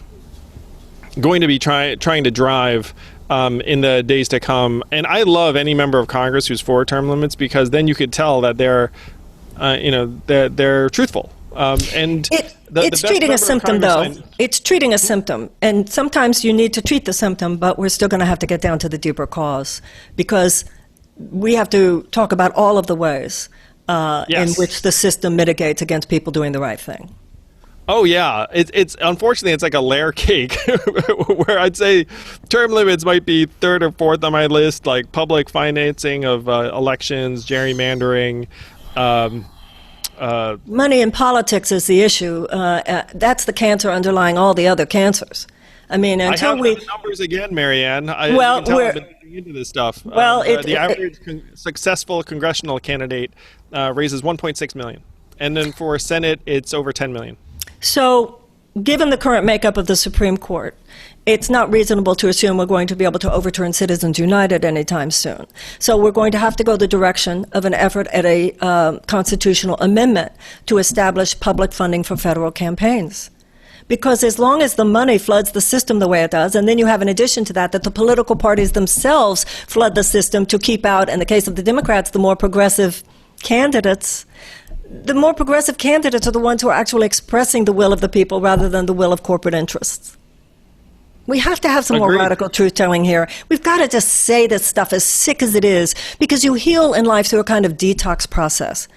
going to be trying to drive in the days to come. And I love any member of Congress who's for term limits, because then you could tell that they're truthful. It's treating a symptom, though. It's treating a symptom. And sometimes you need to treat the symptom, but we're still going to have to get down to the deeper cause, because we have to talk about all of the ways in which the system mitigates against people doing the right thing. Oh yeah, it's unfortunately it's like a layer cake, where I'd say term limits might be third or fourth on my list, like public financing of elections, gerrymandering. Money in politics is the issue. That's the cancer underlying all the other cancers. I mean, until the numbers again, Marianne. I've been looking into this stuff. The average successful congressional candidate raises $1.6 million, and then for Senate, it's over $10 million. So, given the current makeup of the Supreme Court, it's not reasonable to assume we're going to be able to overturn Citizens United anytime soon. So we're going to have to go the direction of an effort at a constitutional amendment to establish public funding for federal campaigns. Because as long as the money floods the system the way it does, and then you have in addition to that the political parties themselves flood the system to keep out, in the case of the Democrats, the more progressive candidates. The more progressive candidates are the ones who are actually expressing the will of the people rather than the will of corporate interests. We have to have some more radical truth-telling here. We've got to just say this stuff, as sick as it is, because you heal in life through a kind of detox process.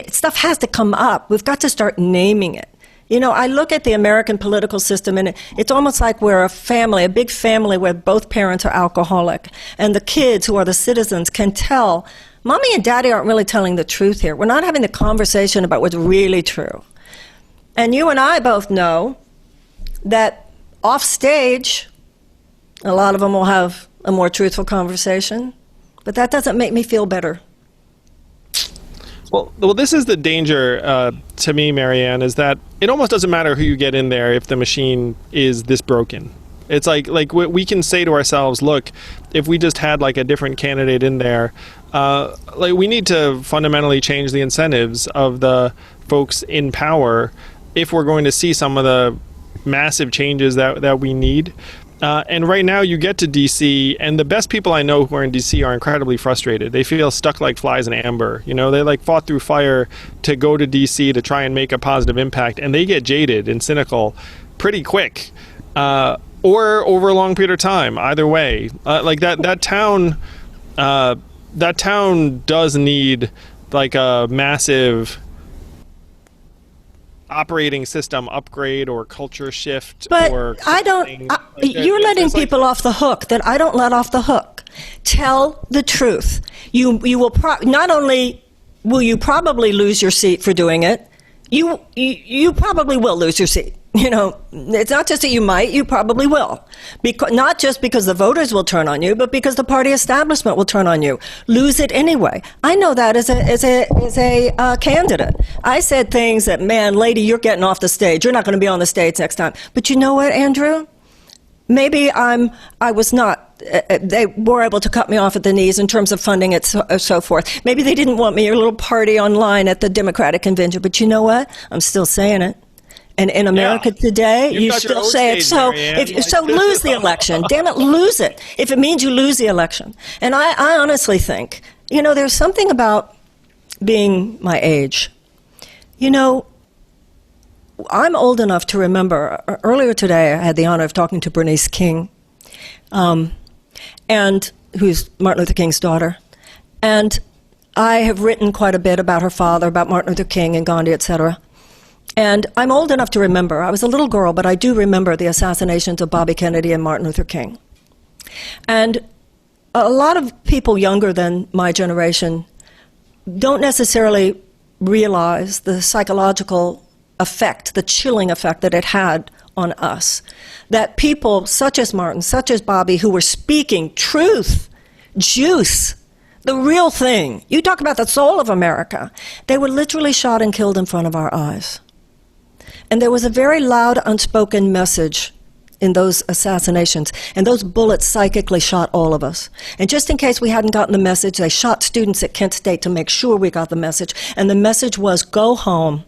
Stuff has to come up. We've got to start naming it. You know, I look at the American political system, and it's almost like we're a family, a big family where both parents are alcoholic, and the kids, who are the citizens, can tell, Mommy and Daddy aren't really telling the truth here. We're not having the conversation about what's really true. And you and I both know that off stage, a lot of them will have a more truthful conversation, but that doesn't make me feel better. Well, this is the danger to me, Marianne, is that it almost doesn't matter who you get in there if the machine is this broken. It's like we can say to ourselves, look, if we just had like a different candidate in there, we need to fundamentally change the incentives of the folks in power if we're going to see some of the massive changes that we need. And right now you get to DC, and the best people I know who are in DC are incredibly frustrated. They feel stuck like flies in amber. You know, they like fought through fire to go to DC to try and make a positive impact, and they get jaded and cynical pretty quick, or over a long period of time. Either way, that town does need like a massive operating system upgrade or culture shift. But or you're letting people off the hook that I don't let off the hook. Tell the truth. You will not only will you probably lose your seat for doing it, you probably will lose your seat. You know, it's not just that you might, you probably will. Not just because the voters will turn on you, but because the party establishment will turn on you. Lose it anyway. I know that as a candidate. I said things that, man, lady, you're getting off the stage. You're not going to be on the stage next time. But you know what, Andrew? Maybe I was not they were able to cut me off at the knees in terms of funding it, so forth. Maybe they didn't want me a little party online at the Democratic convention, but you know what? I'm still saying it. And in America today, you still say it. So, lose the election. Damn it, lose it. If it means you lose the election. And I honestly think, there's something about being my age. I'm old enough to remember, earlier today I had the honor of talking to Bernice King, and who's Martin Luther King's daughter. And I have written quite a bit about her father, about Martin Luther King and Gandhi, etc. And I'm old enough to remember. I was a little girl, but I do remember the assassinations of Bobby Kennedy and Martin Luther King. And a lot of people younger than my generation don't necessarily realize the psychological effect, the chilling effect that it had on us. That people such as Martin, such as Bobby, who were speaking truth, juice, the real thing. You talk about the soul of America. They were literally shot and killed in front of our eyes. And there was a very loud, unspoken message in those assassinations. And those bullets psychically shot all of us. And just in case we hadn't gotten the message, they shot students at Kent State to make sure we got the message. And the message was, go home.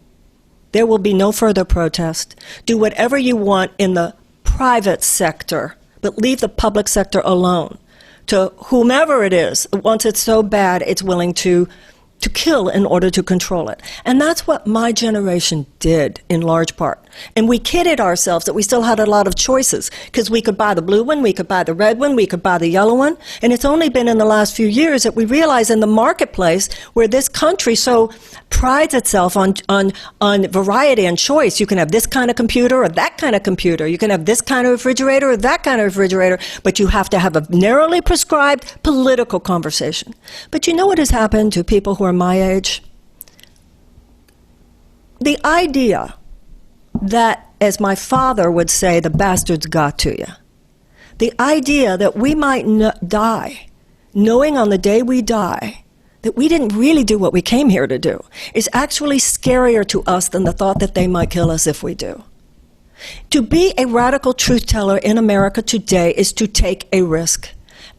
There will be no further protest. Do whatever you want in the private sector, but leave the public sector alone. To whomever it is, once it's so bad, it's willing to kill in order to control it. And that's what my generation did, in large part. And we kidded ourselves that we still had a lot of choices, because we could buy the blue one, we could buy the red one, we could buy the yellow one. And it's only been in the last few years that we realize in the marketplace where this country so prides itself on variety and choice. You can have this kind of computer or that kind of computer. You can have this kind of refrigerator or that kind of refrigerator, but you have to have a narrowly prescribed political conversation. But you know what has happened to people who are my age? The idea that, as my father would say, the bastards got to you. The idea that we might die, knowing on the day we die that we didn't really do what we came here to do, is actually scarier to us than the thought that they might kill us if we do. To be a radical truth teller in America today is to take a risk.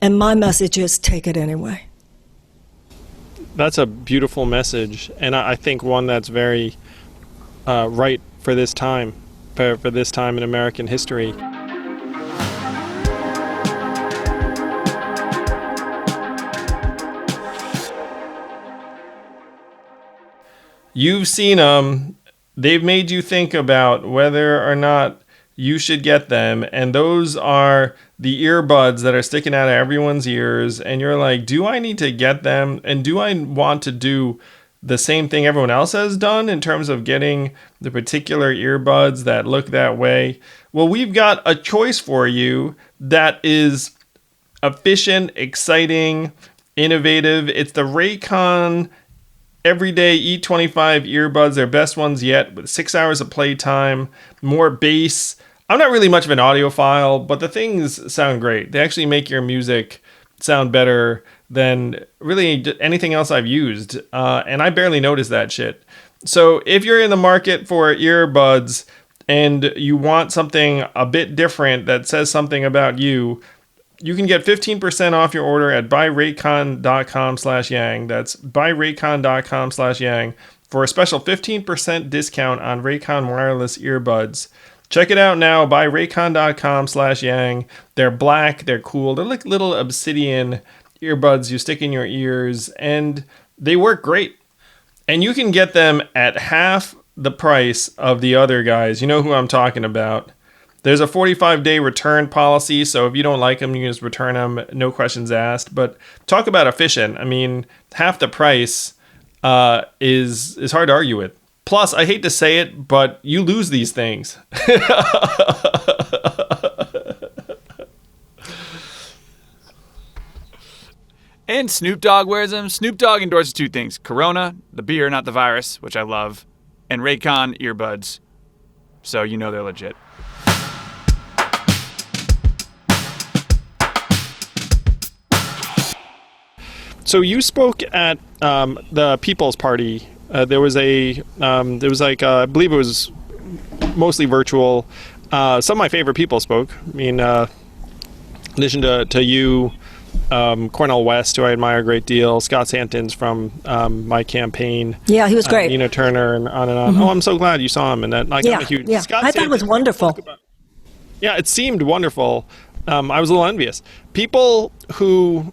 And my message is, take it anyway. That's a beautiful message, and I think one that's very right for this time, for this time in American history. You've seen them. They've made you think about whether or not you should get them, and those are the earbuds that are sticking out of everyone's ears, and you're like, do I need to get them, and do I want to do the same thing everyone else has done in terms of getting the particular earbuds that look that way? Well, we've got a choice for you that is efficient, exciting, innovative. It's the Raycon Everyday E25 earbuds. They're best ones yet, with 6 hours of playtime, more bass. I'm not really much of an audiophile, but the things sound great. They actually make your music sound better than really anything else I've used. And I barely notice that shit. So if you're in the market for earbuds and you want something a bit different that says something about you, you can get 15% off your order at buyraycon.com/yang. That's buyraycon.com/yang for a special 15% discount on Raycon wireless earbuds. Check it out now, buyraycon.com/yang. They're black, they're cool. They're like little obsidian earbuds you stick in your ears, and they work great. And you can get them at half the price of the other guys. You know who I'm talking about. There's a 45-day return policy, so if you don't like them, you can just return them, no questions asked. But talk about efficient. I mean, half the price is hard to argue with. Plus, I hate to say it, but you lose these things. And Snoop Dogg wears them. Snoop Dogg endorses two things: Corona, the beer, not the virus, which I love, and Raycon earbuds. So you know they're legit. So you spoke at the People's Party. There was I believe it was mostly virtual. Some of my favorite people spoke. I mean, addition to you, Cornel West, who I admire a great deal, Scott Santons from my campaign. Yeah, he was great. Nina Turner, and on and on. Oh, I'm so glad you saw him. And that, like, I'm a huge Scott I thought it was Santons, wonderful. Yeah, it seemed wonderful. I was a little envious. People who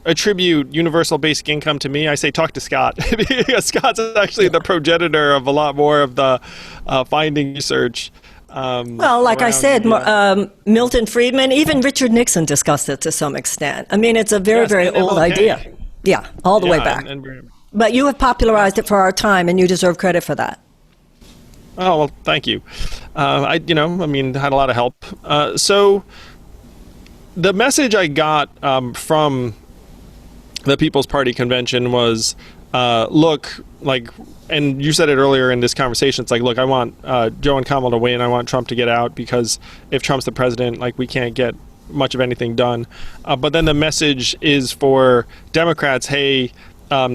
attribute universal basic income to me, I say talk to Scott. Because Scott's actually the progenitor of a lot more of the finding research. Well, like I said, Milton Friedman, even Richard Nixon discussed it to some extent. I mean, it's a very, very old idea. Yeah, all the way back. But you have popularized it for our time, and you deserve credit for that. Oh, well, thank you. I had a lot of help. So the message I got from the People's Party convention was, look, like, and you said it earlier in this conversation, it's like, look, I want Joe and Kamala to win. I want Trump to get out, because if Trump's the president, like, we can't get much of anything done. But then the message is for Democrats, hey,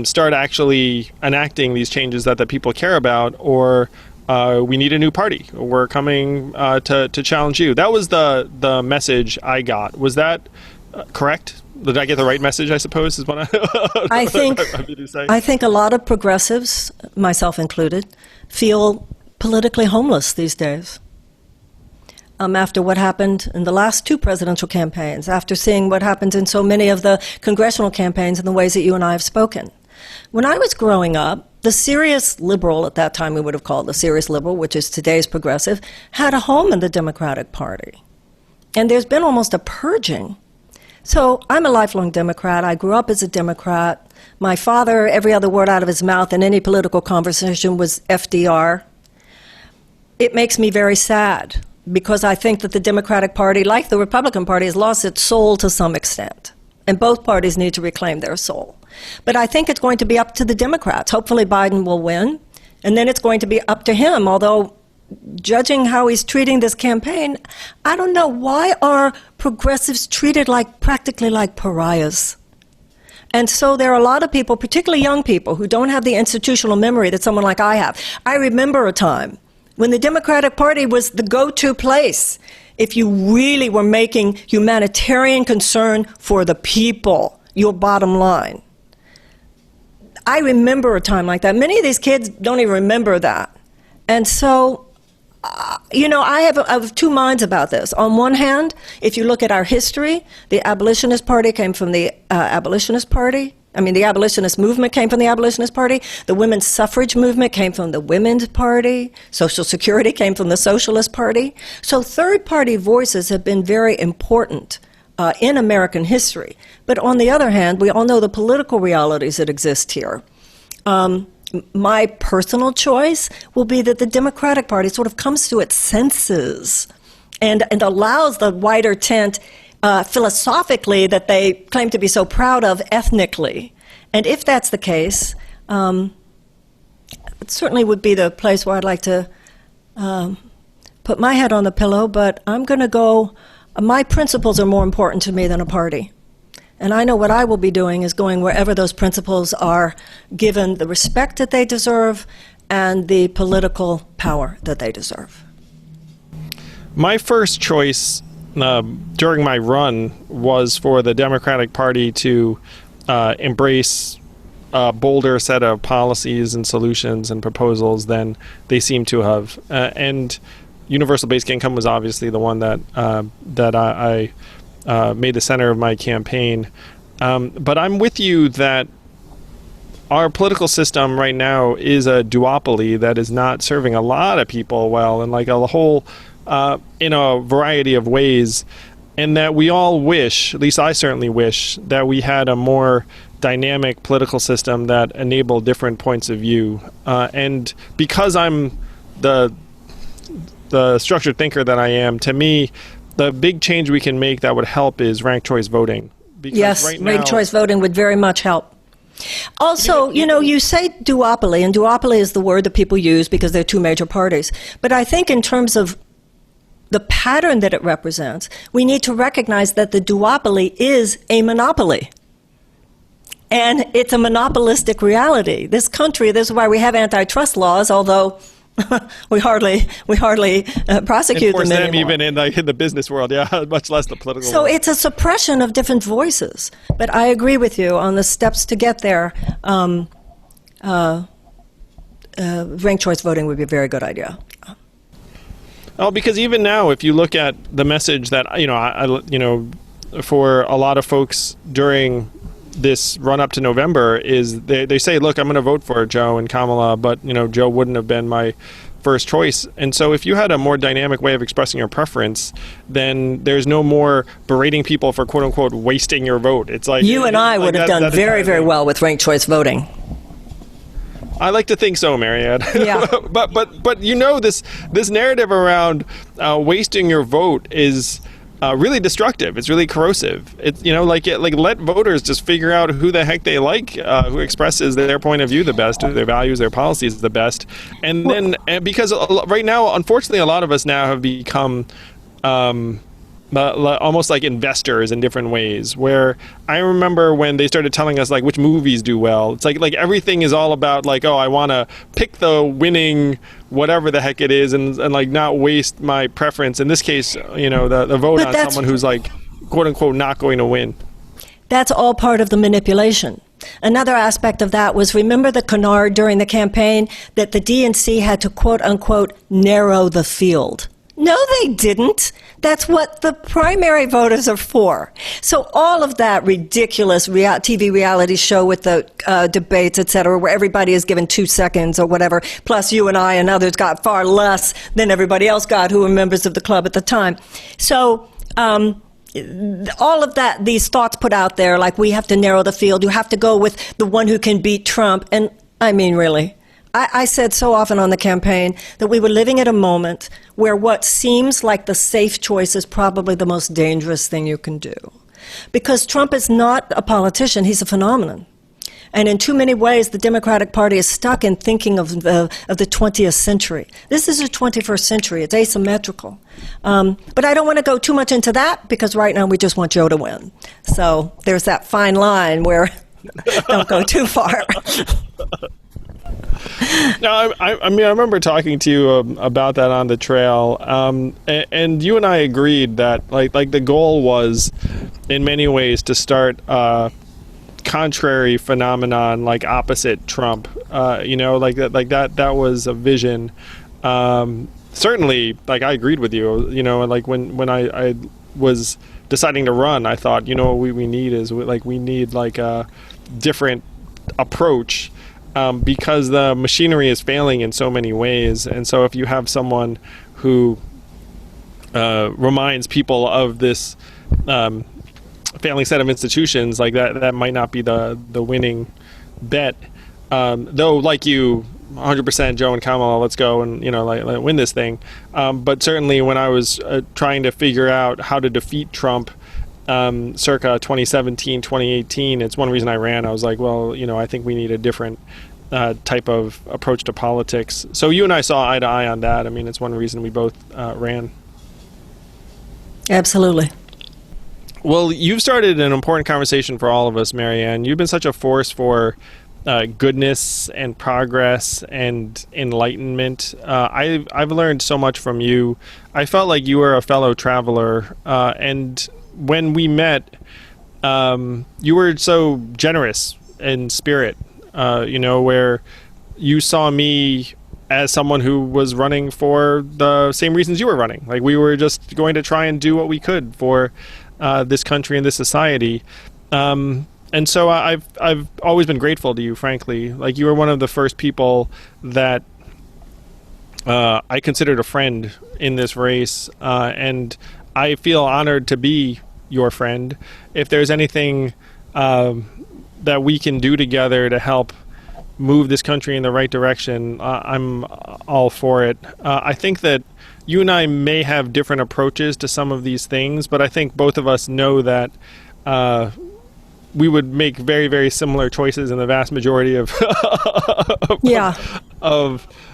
start actually enacting these changes that the people care about, or we need a new party. We're coming to challenge you. That was the message I got. Was that correct? Did I get the right message, I suppose, is what I think a lot of progressives, myself included, feel politically homeless these days. After what happened in the last two presidential campaigns, after seeing what happened in so many of the congressional campaigns in the ways that you and I have spoken. When I was growing up, the serious liberal, at that time we would have called the serious liberal, which is today's progressive, had a home in the Democratic Party. And there's been almost a purging. So I'm a lifelong Democrat. I grew up as a Democrat. My father, every other word out of his mouth in any political conversation was FDR. It makes me very sad, because I think that the Democratic Party, like the Republican Party, has lost its soul to some extent. And both parties need to reclaim their soul. But I think it's going to be up to the Democrats. Hopefully Biden will win. And then it's going to be up to him, although judging how he's treating this campaign, I don't know, why are progressives treated practically like pariahs? And so there are a lot of people, particularly young people, who don't have the institutional memory that someone like I have. I remember a time when the Democratic Party was the go-to place if you really were making humanitarian concern for the people your bottom line. I remember a time like that. Many of these kids don't even remember that. And so, I have two minds about this. On one hand, if you look at our history, the Abolitionist Party came from the Abolitionist Party. The abolitionist movement came from the Abolitionist Party. The women's suffrage movement came from the Women's Party. Social Security came from the Socialist Party. So third-party voices have been very important in American history. But on the other hand, we all know the political realities that exist here. My personal choice will be that the Democratic Party sort of comes to its senses and allows the wider tent philosophically that they claim to be so proud of ethnically. And if that's the case, it certainly would be the place where I'd like to put my head on the pillow, but I'm going to go, my principles are more important to me than a party. And I know what I will be doing is going wherever those principles are given the respect that they deserve and the political power that they deserve. My first choice during my run was for the Democratic Party to embrace a bolder set of policies and solutions and proposals than they seem to have. And universal basic income was obviously the one that I made the center of my campaign. But I'm with you that our political system right now is a duopoly that is not serving a lot of people well, and like a whole, in a variety of ways, and that we all wish, at least I certainly wish, that we had a more dynamic political system that enabled different points of view. And because I'm the structured thinker that I am, to me, the big change we can make that would help is ranked choice voting. Because yes, right now, ranked choice voting would very much help. Also, you say duopoly, and duopoly is the word that people use because there are two major parties. But I think in terms of the pattern that it represents, we need to recognize that the duopoly is a monopoly. And it's a monopolistic reality. This country, this is why we have antitrust laws, although We hardly prosecute enforce them them anymore. even in the business world, yeah, much less the political So world. it's a suppression of different voices. But I agree with you on the steps to get there. Ranked choice voting would be a very good idea. Oh, because even now, if you look at the message that for a lot of folks during this run up to November, is they say, look, I'm going to vote for Joe and Kamala, but Joe wouldn't have been my first choice. And so if you had a more dynamic way of expressing your preference, then there's no more berating people for quote unquote wasting your vote. It's like You and I would have done very, very well with ranked choice voting. I like to think so, Marianne. Yeah. but this narrative around wasting your vote is really destructive. It's really corrosive. It's let voters just figure out who the heck they like, who expresses their point of view the best, their values, their policies the best, and because right now, unfortunately, a lot of us now have become almost like investors in different ways, where I remember when they started telling us like which movies do well, it's like everything is all about like, oh, I want to pick the winning whatever the heck it is, and like not waste my preference, in this case the vote on someone who's like quote unquote not going to win. That's all part of the manipulation. Another aspect of that was, remember the canard during the campaign that the DNC had to quote unquote narrow the field. No, they didn't. That's what the primary voters are for. So all of that ridiculous TV reality show with the debates, et cetera, where everybody is given 2 seconds or whatever, plus you and I and others got far less than everybody else got who were members of the club at the time. So all of that, these thoughts put out there, like we have to narrow the field, you have to go with the one who can beat Trump. And I mean, really, I said so often on the campaign that we were living at a moment where what seems like the safe choice is probably the most dangerous thing you can do. Because Trump is not a politician, he's a phenomenon. And in too many ways, the Democratic Party is stuck in thinking of the 20th century. This is the 21st century. It's asymmetrical. But I don't want to go too much into that, because right now we just want Joe to win. So there's that fine line where don't go too far. No, I mean, I remember talking to you about that on the trail, and you and I agreed that like the goal was, in many ways, to start a contrary phenomenon, like opposite Trump. That was a vision. Certainly, like I agreed with you. Like when I was deciding to run, I thought, what we need is we need a different approach. Because the machinery is failing in so many ways. And so if you have someone who reminds people of this failing set of institutions, like that might not be the winning bet. Though, like you, 100% Joe and Kamala, let's go and win this thing. But certainly when I was trying to figure out how to defeat Trump circa 2017, 2018, it's one reason I ran. I was like, well, I think we need a different type of approach to politics. So you and I saw eye to eye on that. I mean, it's one reason we both ran. Absolutely. Well, you've started an important conversation for all of us, Marianne. You've been such a force for goodness and progress and enlightenment. I've learned so much from you. I felt like you were a fellow traveler, and when we met, you were so generous in spirit, where you saw me as someone who was running for the same reasons you were running. Like, we were just going to try and do what we could for this country and this society. And so I've always been grateful to you, frankly. Like, you were one of the first people that I considered a friend in this race, and I feel honored to be your friend. If there's anything that we can do together to help move this country in the right direction, I'm all for it. I think that you and I may have different approaches to some of these things, but I think both of us know that we would make very, very similar choices in the vast majority of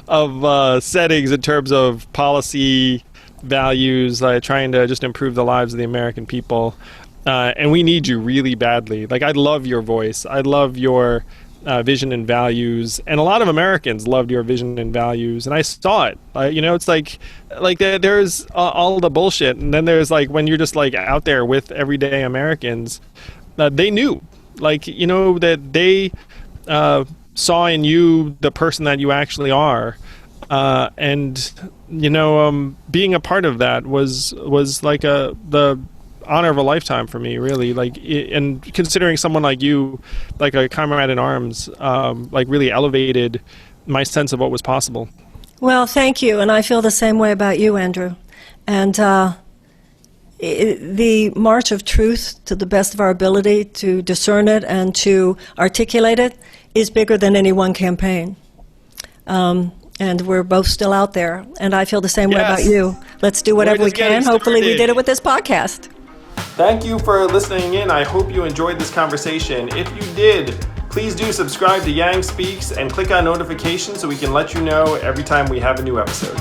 of settings in terms of policy, values, trying to just improve the lives of the American people. And we need you really badly. Like, I love your voice. I love your vision and values, and a lot of Americans loved your vision and values, and I saw it. It's like there's all the bullshit, and then there's like when you're just like out there with everyday Americans, they knew, that they saw in you the person that you actually are, and being a part of that was like the honor of a lifetime for me, really. And considering someone like you, like a comrade in arms, really elevated my sense of what was possible. Well, thank you, and I feel the same way about you, Andrew. And the march of truth, to the best of our ability to discern it and to articulate it, is bigger than any one campaign. And we're both still out there, and I feel the same way about you. Let's do whatever we can. Hopefully we did it with this podcast. Thank you for listening in. I hope you enjoyed this conversation. If you did, please do subscribe to Yang Speaks and click on notifications so we can let you know every time we have a new episode.